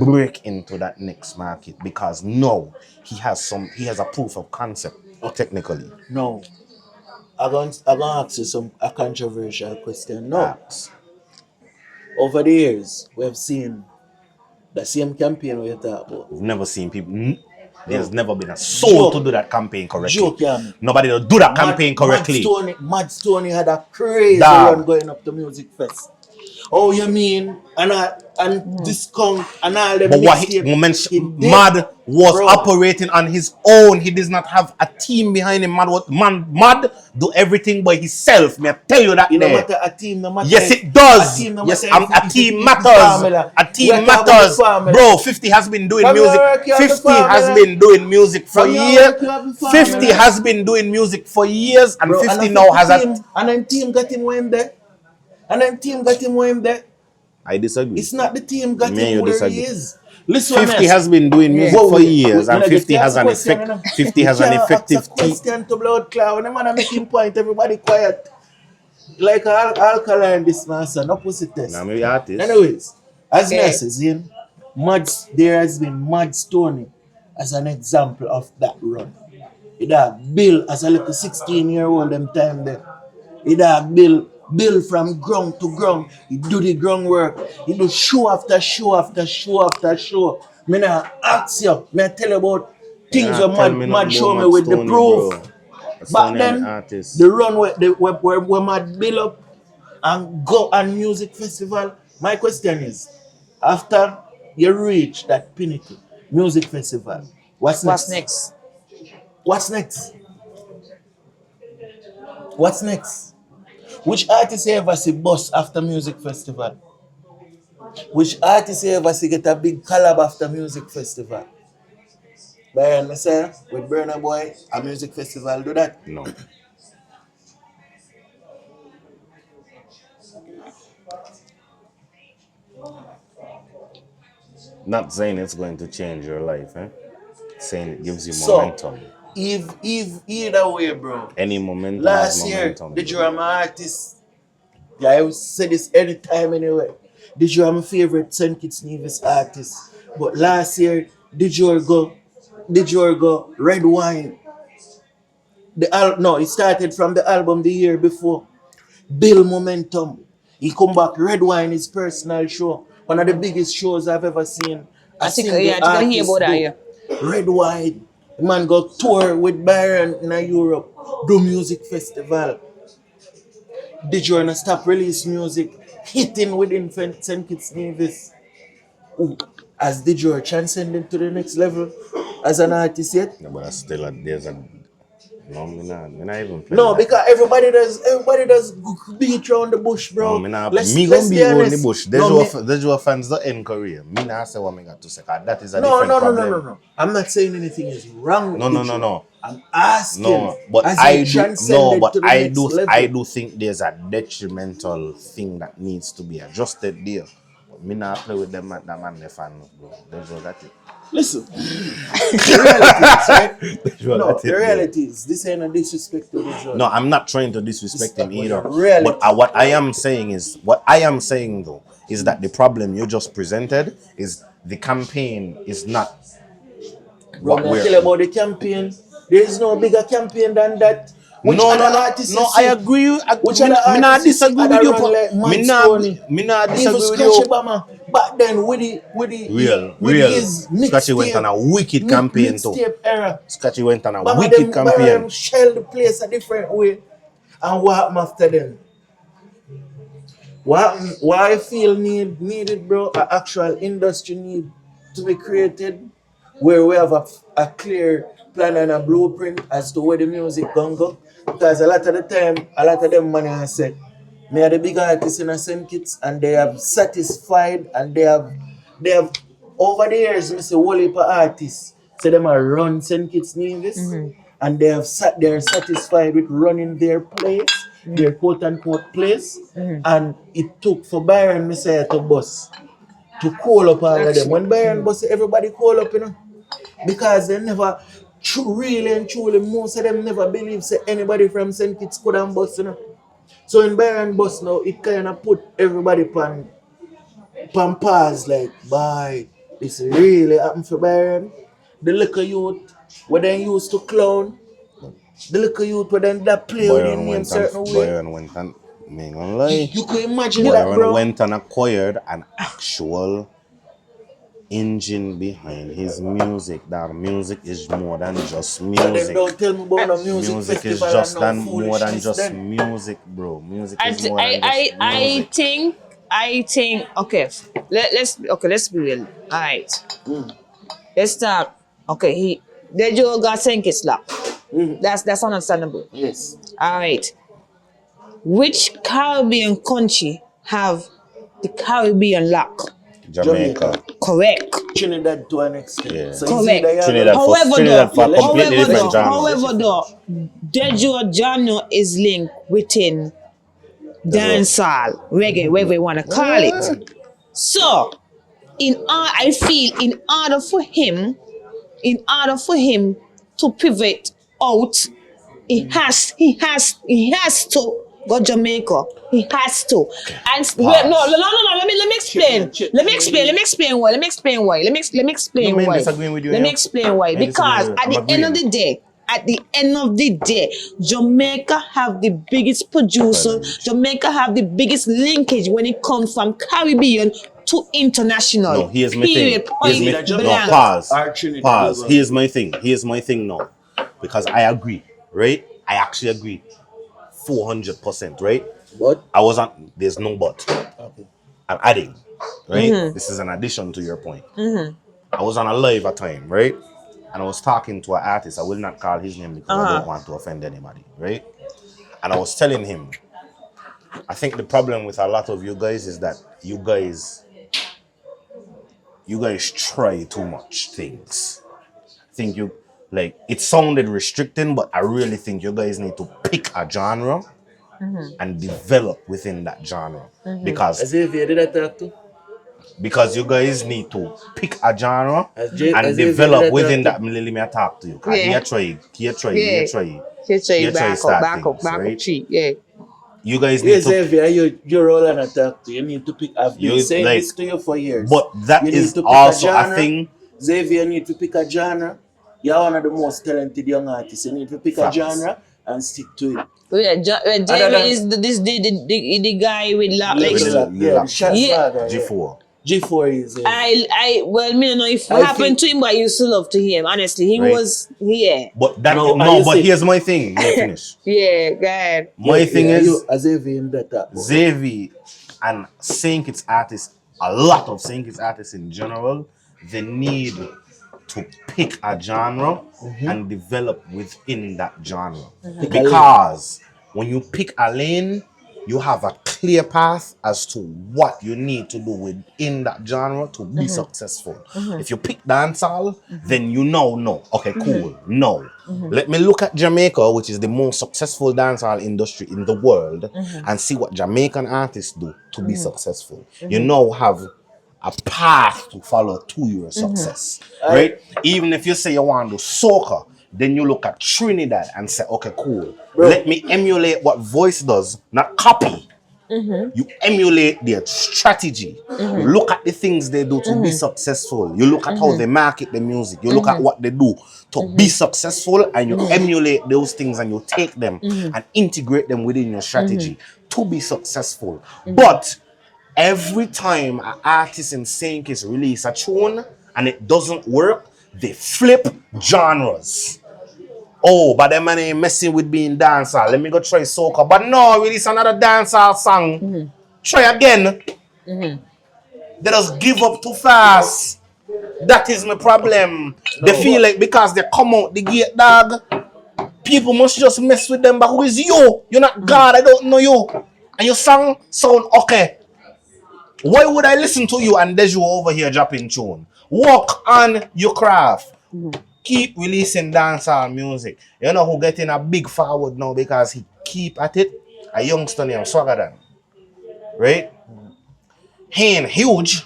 break into that next market, because now he has a proof of concept technically. No. I'm going to ask you a controversial question. No. Over the years, we have seen the same campaign we talk about. We've never seen people. There's never been a soul to do that campaign correctly. Nobody will do that campaign correctly. Mad Stoney had a crazy run going up to music fest. Oh, you mean? And discount and all the But what he Mad was operating on his own. He does not have a team behind him. Mad do everything by himself. May I tell you that? No matter a team, no matter. Yes, it does. A team matters. A team matters. Bro, 50 has been doing music. 50 has been doing music for years. 50 has been doing music for years, and 50 now has a. And then team got him where him there. I disagree. It's not the team got him where he is. Listen, 50 has been doing music for years, and 50 has an effect. 50 has an effective team. Question to blood cloud. When the man making point, everybody quiet. Like alkaline this man, son. No pussy test. Now maybe artist. Anyways, as Ness in there has been Mad Stoney as an example of that run. It had Bill as a little 16-year-old them time there. It had Bill from ground to ground. He do the groundwork. He do show after show after show after show. Me nah ask you. Me tell you about things Mad show me with the proof. Back then, the run where Mad build up and go on music festival. My question is, after you reach that pinnacle, music festival, what's next? What's next? Which artist you ever see bust after music festival? Which artist you ever see get a big collab after music festival? Byron, I say, with Burna Boy, a music festival do that? No. Not saying it's going to change your life, saying it gives you momentum. If either way, bro. Any momentum. Last year, Dejour, I'm an artist. Yeah, I will say this anytime, anyway. Dejour, my favorite St. Kitts Nevis artist. But last year, Dejour go Red Wine. It started from the album the year before. Build momentum. He come back. Red Wine, his personal show. One of the biggest shows I've ever seen. I think hear about that, yeah. Red Wine. The man go tour with Byron in Europe. Do music festival. Dejour and stop release music. Hitting within St. Kitts Nevis. As Dejour transcended to the next level as an artist yet? No, but still there's a no, me not even play. No, because everybody does beat around the bush, bro. No, me gonna be around the bush. Dejour fans don't end career. Me not say what me got to say. That is a different problem. No. I'm not saying anything is wrong with No. I'm asking. No, but I do think there's a detrimental thing that needs to be adjusted there. But me not play with them at that man the fan, bro. Dejour got it. Listen, the reality is, right? The reality is, this ain't a disrespect to Dejour. No, I'm not trying to disrespect him either. But what I am saying though, is that the problem you just presented is the campaign is not what we're... Tell about the campaign. There is no bigger campaign than that. I agree. Me not disagree with you. Me not disagree with you. But then with the real. Scratchy went on a wicked campaign too. Scratchy went on a wicked campaign. Shell the place a different way. And what happened after them? What I feel needed, bro, an actual industry need to be created where we have a clear plan and a blueprint as to where the music gonna go. Because a lot of the time, a lot of them money I said, me are the big artists in St. Kitts and they have satisfied and they have over the years, I say whole heap of artists say them are run St. Kitts Nevis and they're satisfied with running their place, their quote unquote place. And it took for Byron Messiah to bust to call up all of them. When Byron bust, everybody call up, because they never really and truly, most of them never believe say anybody from St. Kitts could have bust, So in Byron bust now, it kind of put everybody pan pause like, bye, this really happened for Byron. The little youth, where they used to clown, the little youth where then that play with him in certain way. Byron went and, me ain't gonna lie, you can imagine that, bro. Byron went and acquired an actual engine behind his music. That music is more than just music. Don't tell me about no music is just more than just music, bro. Music is more than just music. I think I think let's be real. Alright. Let's start. Okay, Dejour got Senki slap. That's understandable. Yes. Alright. Which Caribbean country have the Caribbean lock? Jamaica. Correct. Trinidad to an extent. Yeah. So Correct. Trinidad for completely different genre. However, though, Dejour genre is linked within dancehall, reggae, whatever you want to call it. So, I feel in order for him to pivot out, he has to go Jamaica. He has to. And wait, no. Let me explain. Let me explain why. Let me explain why. Because at the end of the day, Jamaica have the biggest producer. Jamaica have the biggest linkage when it comes from Caribbean to international. No, here's my thing. Pause. Here's my thing now. Because I agree, right? I actually agree. 400%, right? But there's no but. Okay. I'm adding, right? This is an addition to your point. I was on a live at time, right? And I was talking to an artist. I will not call his name because I don't want to offend anybody, right? And I was telling him, I think the problem with a lot of you guys is that you guys try too much things. Think it sounded restricting, but I really think you guys need to pick a genre and develop within that genre. Because you guys need to pick a genre and develop within that. Let me talk to you. Here try back up, right? Yeah. You guys need to. You're Roland attack to. You need to pick. I've been saying this to you for years. But that is also a thing. Xavier need to pick a genre. You're one of the most talented young artists. You need to pick a genre and stick to it. Jamie is the guy with G4. G4 is. I don't know if what happened to him, but I used to love to him. Honestly, he was here. But that here's my thing. Let me finish. Yeah, go ahead. My thing is Xavier and Saint Kitts artists, a lot of Saint Kitts artists in general, they need to pick a genre and develop within that genre. Because when you pick a lane, you have a clear path as to what you need to do within that genre to be successful. If you pick dancehall, then you know. Okay, cool. No. Let me look at Jamaica, which is the most successful dancehall industry in the world, and see what Jamaican artists do to be successful. You now have a path to follow to your success, right? Even if you say you want to do soca, then you look at Trinidad and say, okay, cool. Bro. Let me emulate what Voice does, not copy. You emulate their strategy. You look at the things they do to be successful. You look at how they market the music. You look at what they do to be successful, and you emulate those things and you take them and integrate them within your strategy to be successful. But every time an artist in Saint Kitts release a tune and it doesn't work, they flip genres. Oh, but them man ain't messing with being dancehall. Let me go try soca. But no, release another dancehall song. Try again. They just give up too fast. That is my problem. They feel like because they come out the gate, dog, people must just mess with them. But who is you? You're not God. I don't know you. And your song sound okay. Why would I listen to you and Dejour over here dropping tune? Work on your craft. Keep releasing dancehall music. You know who getting a big forward now because he keep at it? A youngster named Swagadan. Right? He ain't huge,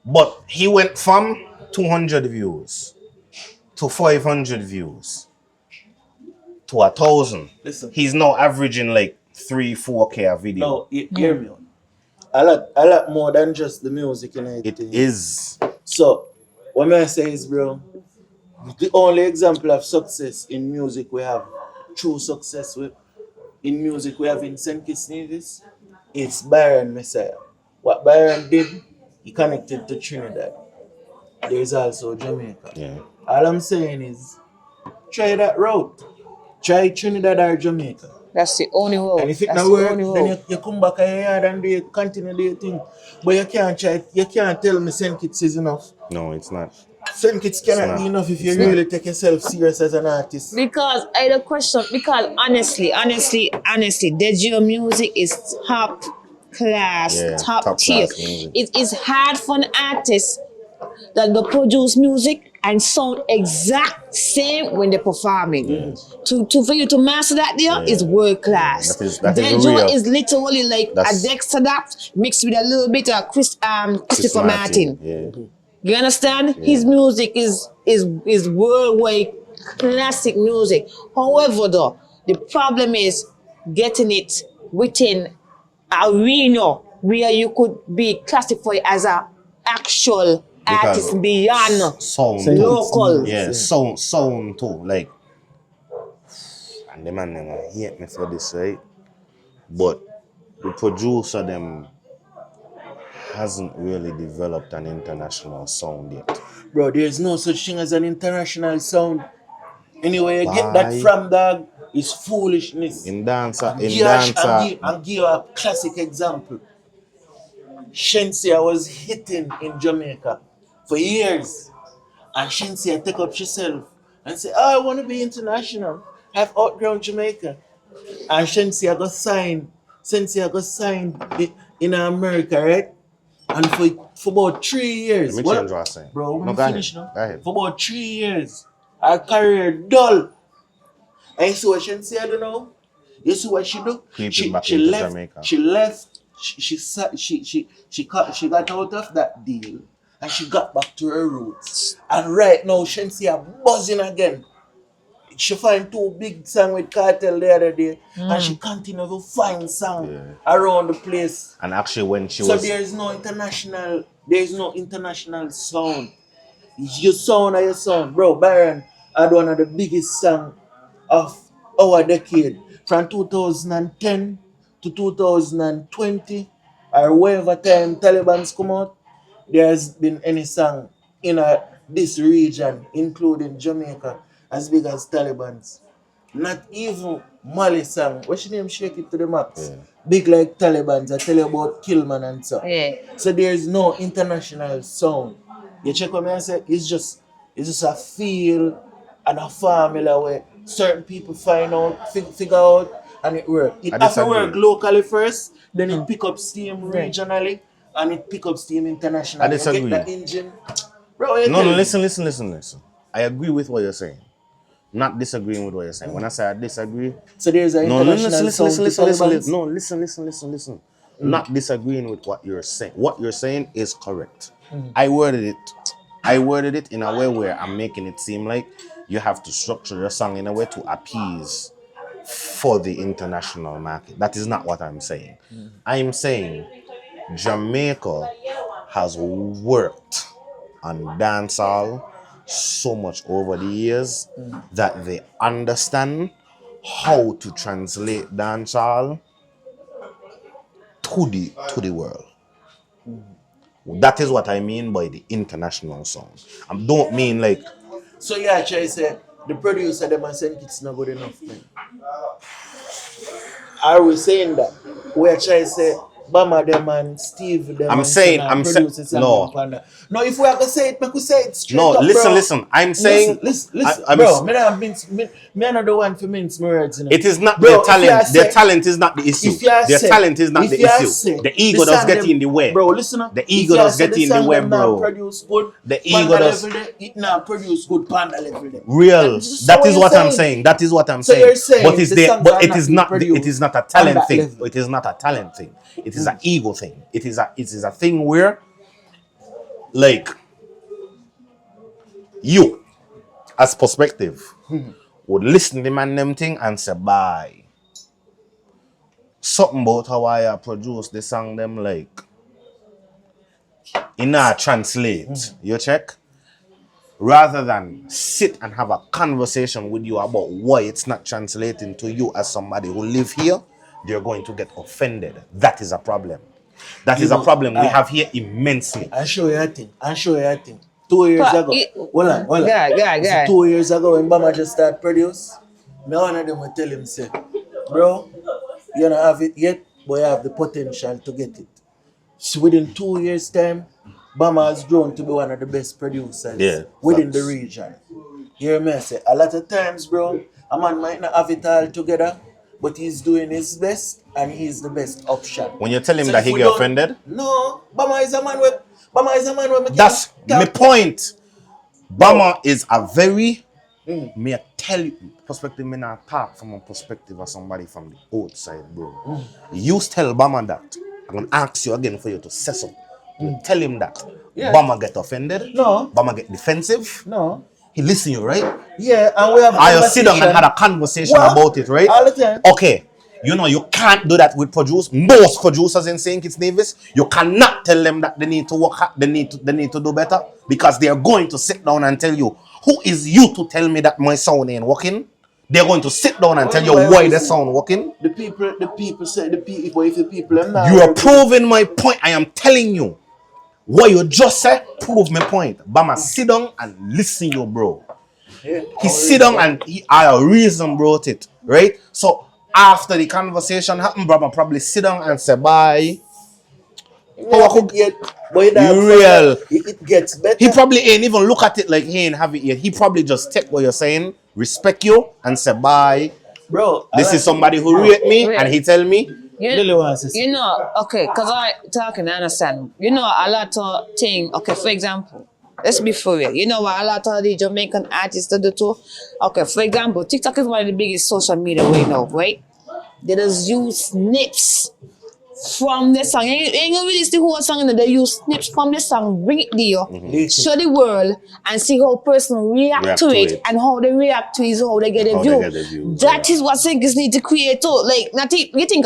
but he went from 200 views to 500 views to 1,000. Listen. He's now averaging like 3-4K a video. No, hear me. A lot more than just the music, you know. It is. So, what I say is, bro, the only example of success in music we have, true success in music we have in St. Kitts Nevis, it's Byron Messiah. What Byron did, he connected to Trinidad. There is also Jamaica. Yeah. All I'm saying is, try that route. Try Trinidad or Jamaica. That's the only road. And if it That's not the work, only then road. you come back and and do it, continue do your thing. But you can't tell me St. Kitts is enough. No, it's not. St. Kitts cannot not. be enough if you It's really take yourself serious as an artist. Because I had a question. Because honestly, Dejour music is top class, Yeah, top top tier. class music. It is hard for an artist that they produce music and sound exact same when they're performing. To for you to master that there is world class. That is Dejour real. is literally like That's- a Dexter that mixed with a little bit of Christopher Martin. Yeah. You understand? His music is worldwide classic music. However, though, the problem is getting it within a arena where you could be classified as an actual artist beyond sound local. Yeah, sound too. Like, and the man never hate me for this, right? But the producer them hasn't really developed an international sound yet. Bro, there's no such thing as an international sound. Anyway, you get Why? that from, dog, is foolishness. In dancer, I'll give you a classic example. Shensia was hitting in Jamaica for years. And Shensia take up herself and say, I want to be international. I've outgrown Jamaica. And Shensia got signed in America, right? And for about 3 years. Let me change what I'm saying. Bro, No, we go finish ahead. now. Go ahead. For about 3 years, her career dull. And you see what Shensia do now? You see what she do? Creeping back into Jamaica. She left. She got out of that deal and she got back to her roots. And right now, Shensia buzzing again. She find 2 big songs with Cartel the other day, and she continue to find songs around the place. And actually, when she So was there is no international sound. Your sound or your sound, bro. Byron had one of the biggest songs of our decade, from 2010 to 2020, or whatever time Taliban's come out. There has been any song in this region, including Jamaica, as big as Taliban's. Not even Mali song. What's your name? Shake It to the Max. Big like Taliban's. I tell you about Killman and so. Yeah. So there is no international sound. You check what I say? It's just a feel and a formula where certain people find out, figure out, and it works. It has to work locally first, then it pick up steam regionally, and it pick up steam internationally. I disagree. You get the engine. Bro, No, listen. I agree with what you're saying. Not disagreeing with what you're saying. When I say I disagree, so there's an international sound to Taliban's. No, listen. Not disagreeing with what you're saying. What you're saying is correct. I worded it in a way where I'm making it seem like you have to structure your song in a way to appease for the international market. That is not what I'm saying. I'm saying Jamaica has worked on dancehall so much over the years that they understand how to translate dancehall to the world. That is what I mean by the international sound. I don't mean like. So yeah, try say the producer them and St. Kitts not good enough, man. Are we saying that? We're trying to say Bama them and Steve them. I'm saying no. No, if we have to say it, we could say it straight No, up, listen. bro. I'm saying. Listen, I'm bro. Me not the one for mince my words, you know. It is not Bro, their talent. Their talent is not the issue. Their talent is not the issue. The ego does get in the way. Bro, listen up. The ego does get in the way, bro. Produce good. The ego does. It now produce good panda level. Real. That is what I'm saying. That is what I'm saying. You're saying but it's there. But it is not. It is not a talent thing. level. It is not a talent thing. It is an ego thing. It is a thing where, like, you, as perspective, would listen to the man them thing and say, bye. Something about how I produce the song them like, in a translate, you check? Rather than sit and have a conversation with you about why it's not translating to you as somebody who live here, they're going to get offended. That is a problem. That is a problem we have here immensely. I'll show you a thing. 2 years ago. Hold on. Yeah. 2 years ago when Bama just started produce, me one of them would tell him, say, Bro, you don't have it yet, but you have the potential to get it. So within 2 years' time, Bama has grown to be one of the best producers within the region. You hear me? I say, a lot of times, bro, a man might not have it all together, but he's doing his best and he's the best option. When you tell him that he get offended? No, Bama is a man with That's my point. Bama is a very may I tell you perspective, me not talk from a perspective of somebody from the outside, bro. You tell Bama that. I'm gonna ask you again for you to say something. You tell him that. Bama get offended. No. Bama get defensive. No. He listen you, right? Yeah, and we have I sit down and had a conversation about it, right? All the time. Okay. You know, you can't do that with most producers in St. Kitts Nevis. You cannot tell them that they need to work hard, they need to do better, because they are going to sit down and tell you, who is you to tell me that my sound ain't working? They're going to sit down and tell you why the sound working. The people say if the people are not. You are proving my point. I am telling you. What you just said, prove my point. Bama, sit down and listen, you bro. Yeah, he sit down and a reason brought it, right? So after the conversation happened, Bama probably sit down and say bye. It gets better. He probably ain't even look at it like he ain't have it yet. He probably just take what you're saying, respect you, and say bye. Bro, this is somebody who rate me, and he tell me. You know, okay, because I understand. You know, a lot of things, okay, for example, let's be for real. You know what a lot of the Jamaican artists do too? Okay, for example, TikTok is one of the biggest social media right now, right? They just use snips from the song. You ain't gonna release the whole song, and they use snips from the song, bring it there, show the world, and see how person react to it, and how they react to it is how they get a view. That is what singers need to create too. Like, you think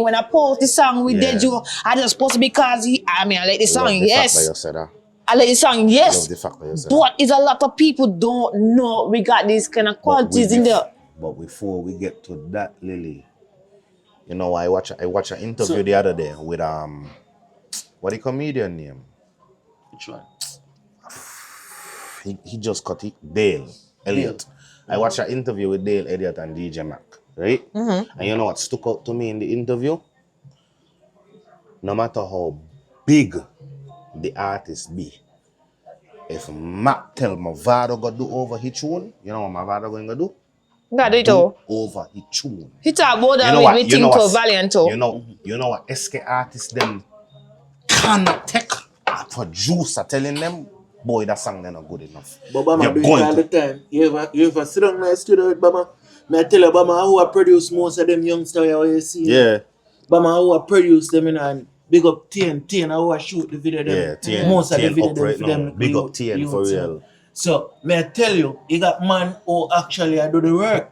when I post the song with Dejour, I just post it because I like the song, yes. I like the song, yes. But it's a lot of people don't know we got these kind of qualities in there. But before we get to that, Lily, you know, I watch an interview the other day with what the comedian name? Which one? He just cut it. Dale Elliott. I watched an interview with Dale Elliott and DJ Mac, right? And you know what stuck out to me in the interview? No matter how big the artist be, if Mac tell Mavado go do over his tune, you know what Mavado going to do? Do over his tune. He talk about that with Tinko Valiant. You know what SK artists them cannot take a producer telling them, boy, that song they're not good enough. But Bama do it all the time. You ever sit down in my studio with Bama? I tell you, Bama, who I produce most of them youngsters you see. Yeah. Bama, who I produce them in and big up TN and who I shoot the video them. Yeah, most of the video them right for them. Big up TN for real. So, may I tell you, you got man who actually I do the work.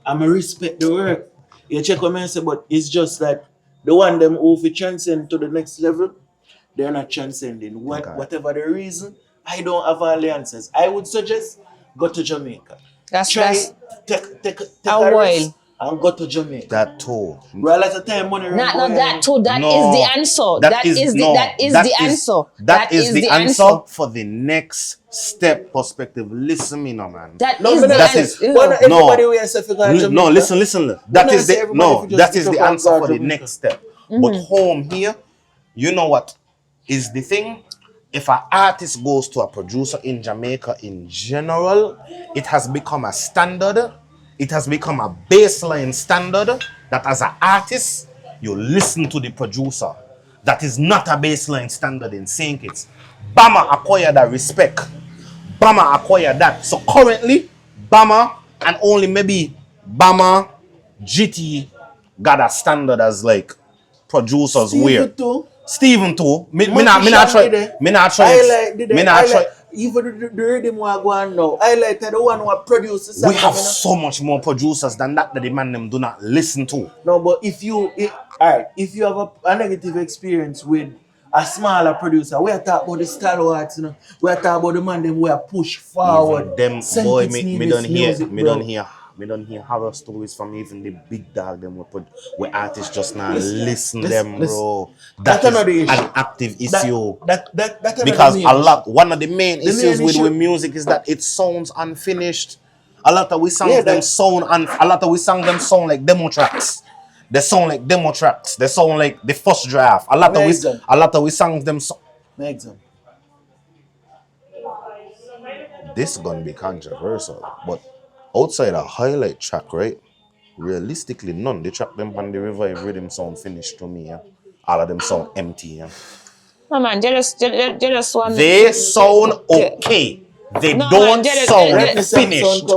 I respect the work. You check what I say, but it's just that the one them who fi transcend to the next level, they're not transcending. Whatever the reason, I don't have all the answers. I would suggest go to Jamaica. Take a risk and go to Jamaica. That too. Well, at the time money. Not that too. That is the answer. That is the answer. That is the answer for the next step perspective. Listen me now, man. That is the answer. No, listen. That is the answer for the next step. But home here, you know what is the thing? If an artist goes to a producer in Jamaica in general, it has become a standard. It has become a baseline standard that as an artist, you listen to the producer. That is not a baseline standard in St. Kitts. Bama acquired that respect. Bama acquired that. So currently, Bama and only maybe Bama, GT got a standard as like producers weird. Stephen too. Me not try. Even the Riddim we are going now. I like the one who produces. We have so much more producers than that the man them do not listen to. No, but if you have a negative experience with a smaller producer, we are talking about the stalwarts, we are talking about the man them we are push forward. Even them boy, me don't hear horror stories from even the big dog them where artists just now listen them, bro. That is an active issue. Because one of the main issues with music is that it sounds unfinished. A lot of we songs them sound and a lot of we songs them sound like demo tracks. They sound like demo tracks. They sound like the first draft. A lot of we songs them This gonna be controversial, but outside a highlight track, right? Realistically, none. The track them on the Revive Riddim sound finished to me. Yeah? All of them sound empty. Yeah? No man, just one. They sound okay. They don't sound finished.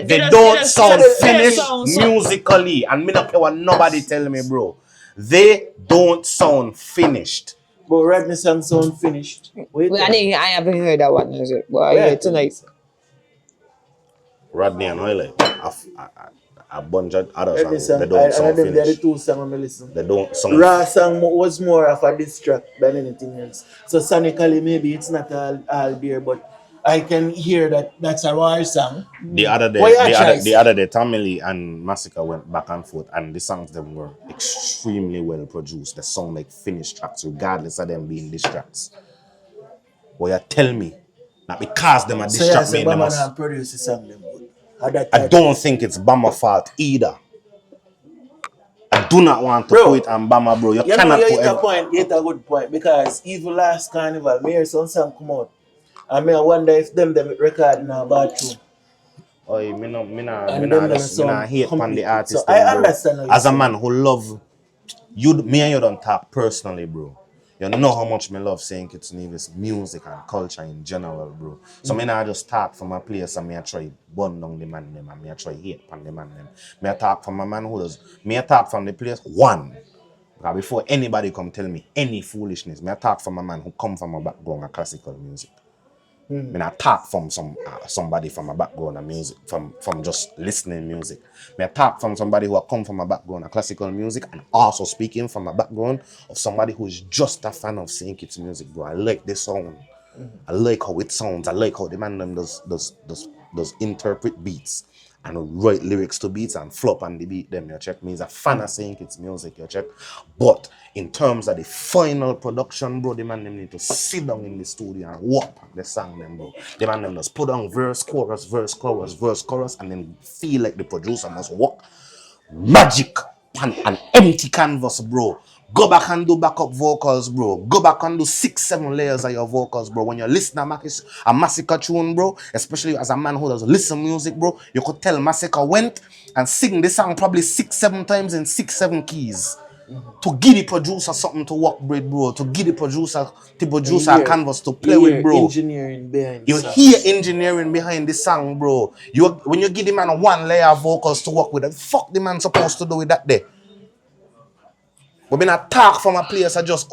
They don't sound finished musically. And me not care what nobody tell me, bro. They don't sound finished. Bro, Rodney song sound finished. I haven't heard that one music, but I heard it tonight. Rodney and Highlight. A bunch of other songs. They don't sound finished. They're the two songs I listen. They don't sound. Raw song was more of a diss track than anything else. So sonically maybe it's not all there, but I can hear that that's a raw song. The other day, Tamili and Massacre went back and forth, and the songs them were extremely well produced. They sound like finished tracks, regardless of them being diss tracks. But you tell me that because them are diss tracks, them must produce the song them good. I don't think it's Bama fault either. I do not want to put it on Bama, bro. You cannot put it. You hit a good point, because even last carnival, me hear some song come out. And I wonder if them record in a bathroom. Oh, me not hate on the artist. So I understand. As a man who love you, me and you don't talk personally, bro. You know how much me love saying it's Nevis music and culture in general, bro. So me not just talk from a place and me I try burn down the man them and me I try hate on the man them. Me I talk from a man who does. Me I talk from the place one. Because before anybody come tell me any foolishness, me I talk from a man who come from a background of classical music. Me I talk from somebody from a background of music, from just listening music. Me I talk from somebody who come from a background of classical music and also speaking from a background of somebody who is just a fan of St. Kitts music, bro. I like the sound. I like how it sounds. I like how the man them does interpret beats and write lyrics to beats and flop on the beat them, you check. Me is a fan of St. Kitts music, you check. But in terms of the final production, bro, the man them need to sit down in the studio and work on the song them, bro. The man them just put on verse, chorus, and then feel like the producer must work magic on an empty canvas, bro. Go back and do backup vocals, bro. Go back and do 6-7 layers of your vocals, bro. When you listen to a Massacre tune, bro, especially as a man who does listen music, bro, you could tell Massacre went and sing this song probably 6-7 times in 6-7 keys. To give the producer something to work with, bro. To give the producer a canvas to play with, bro. Engineering behind you hear engineering behind the song, bro. When you give the man one layer of vocals to work with, the fuck the man supposed to do with that day? But me not talk from a place I just,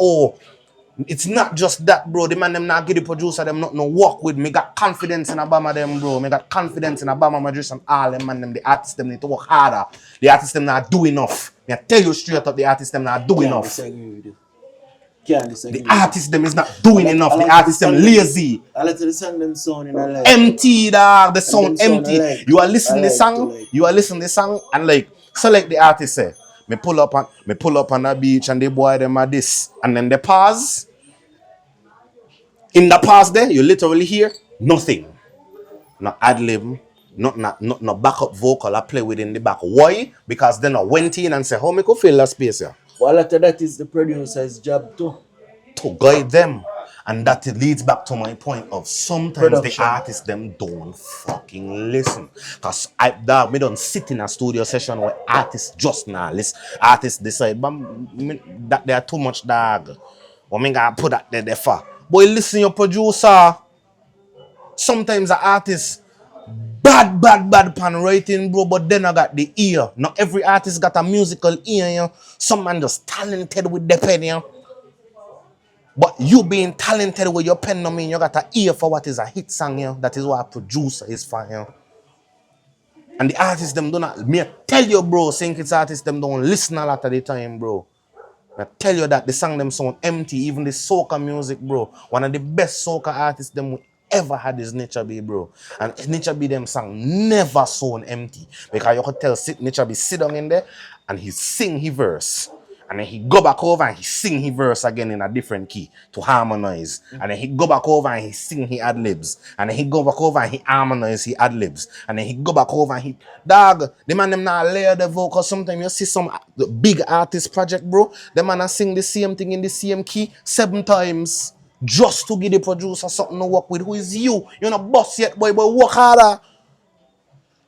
it's not just that, bro. The man them not give the producer them not no work with. Me got confidence in Obama them, bro. Me got confidence in Obama Madrid and all them man them. The artists them need to work harder. The artists them not do enough. Me I tell you straight up, the artists them not do enough. The artists them is not doing enough. The artists them lazy. I like to song them sound in a like. Empty, dog. The sound empty. Like. You are listening the song. Like. You are listening the song and like so like the artist say. Me pull up on the beach and the boy them are this. And then they pause. In the pause there, you literally hear nothing. No ad-lib, no backup vocal I play with in the back. Why? Because then I went in and said, how me could fill that space here? Well, after that is the producer's job too. To guide them. And that leads back to my point of sometimes the artists them don't fucking listen. Cause me don't sit in a studio session where artists just now listen. Artists decide that they are too much dog. Or me gonna put that there for. Boy, listen your producer. Sometimes the artist bad pan writing, bro, but then I got the ear. Not every artist got a musical ear, you know. Some man just talented with the pen, you know. But you being talented with your pen, no mean you got an ear for what is a hit song, you know. That is what a producer is for, you know. And the artists them do not, me tell you, bro, St. Kitts artists them don't listen a lot of the time, bro. I tell you that the song them sound empty, even the soca music, bro. One of the best soca artists them we ever had is Chubby, bro. And Chubby them song never sound empty. Because you could tell Chubby sit down in there and he sing his verse. And then he go back over and he sing his verse again in a different key to harmonize. And then he go back over and he sing his ad-libs. And then he go back over and he harmonize his ad-libs. And then he go back over and he... Dog, the man them not layer the vocal. Sometimes you see some big artist project, bro. The man sing the same thing in the same key 7 times. Just to give the producer something to work with. Who is you? You're not boss yet, boy, but work harder.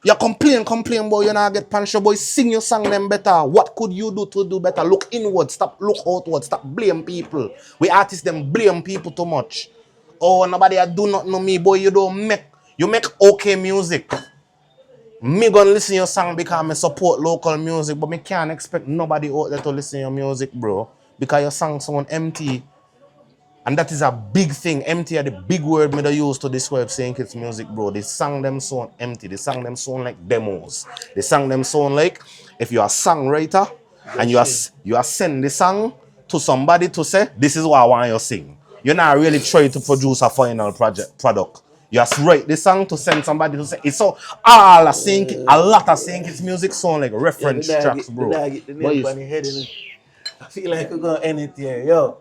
You complain, boy, you not get punished, boy. Sing your song them better. What could you do to do better? Look inward, stop look outward, stop blame people. We artists them blame people too much. Oh, nobody do not know me, boy. You make okay music. Me gonna listen to your song because I support local music, but me can't expect nobody out there to listen to your music, bro. Because your song sound empty. And that is a big thing. Empty are the big word me they use to describe St. Kitts music, bro. They sang them sound empty. They sang them sound like demos. They sang them sound like if you're a songwriter and you are send the song to somebody to say, this is what I want you to sing. You're not really trying to produce a final product. You just write the song to send somebody to say, it's so a lot of St. Kitts music sound like reference tracks, bro. I feel like we're gonna end it here, yo.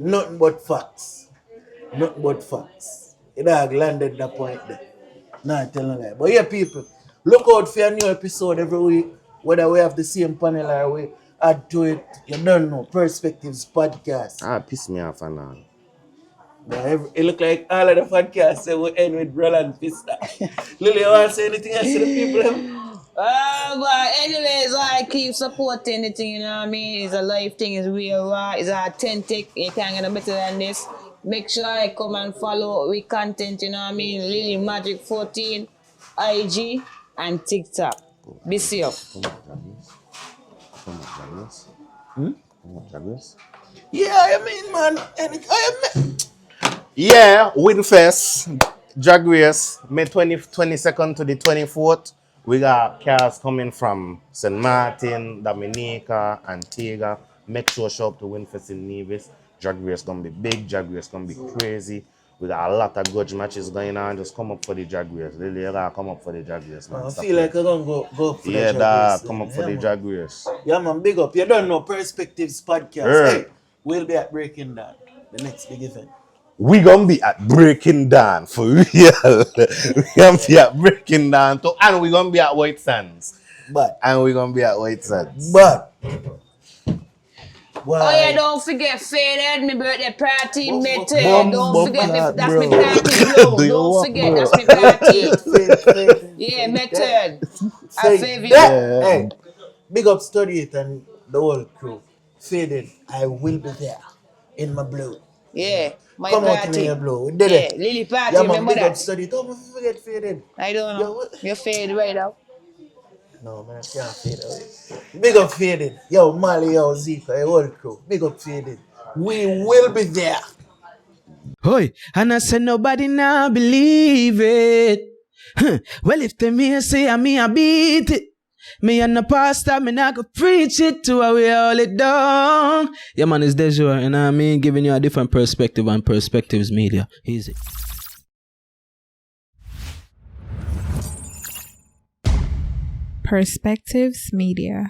Nothing but facts. Nothing but facts. It dog landed that point there. Not telling lie. But yeah, people, look out for a new episode every week. Whether we have the same panel or we add to it, you don't know. Perspectives podcast. Piss me off and all. It look like all of the podcasts say we end with Roland Pista. Lily, you want to say anything else to the people? But anyways, I keep supporting the thing, you know what I mean? It's a live thing, it's real raw, it's authentic, you can't get no better than this. Make sure I come and follow with content, you know what I mean? Lilly Modric 14, IG, and TikTok. Be safe. Yeah, I mean, man. Yeah, Winfest, Drag Race, May 22nd to the 24th. We got cars coming from St. Martin, Dominica, Antigua. Make sure show up to Winfest in Nevis. Drag Race gonna be big, Drag Race gonna be crazy. We got a lot of grudge matches going on. Just come up for the Drag Race. Really, you gotta come up for the Drag Race, man. I feel like I'm gonna go for the Drag Race. Come up for the Drag Race. Yeah, man, big up. You don't know Perspectives podcast. Hey, we'll be at Breaking Down, the next big event. We gonna be at Breaking Down for real. We gonna be at Breaking Down too, and we gonna be at White Sands. But oh yeah, don't forget Faded, my birthday party, Method. Don't forget that's my party, bro. Don't forget that's my party. Yeah, Method. I favor you. Hey, big up Study It and the whole crew. Faded, I will be there in my blue. Yeah, my Come party. out in your blue. We did it. Lily party, Yeah, man, remember big up that? Study It. Don't forget Faded. I don't know. You're faded right now. No, man, I can't fade away. Big up Faded. Yo, Molly, yo, Zika, your whole crew. Big up Faded. We will be there. Hoy, and I said nobody now believe it. Well, if them here say I beat it. Me and the pastor, me not go preach it to how we hold it down. Yeah, man, it's Dejour, and I mean giving you a different perspective on Perspectives Media. Easy. Perspectives Media.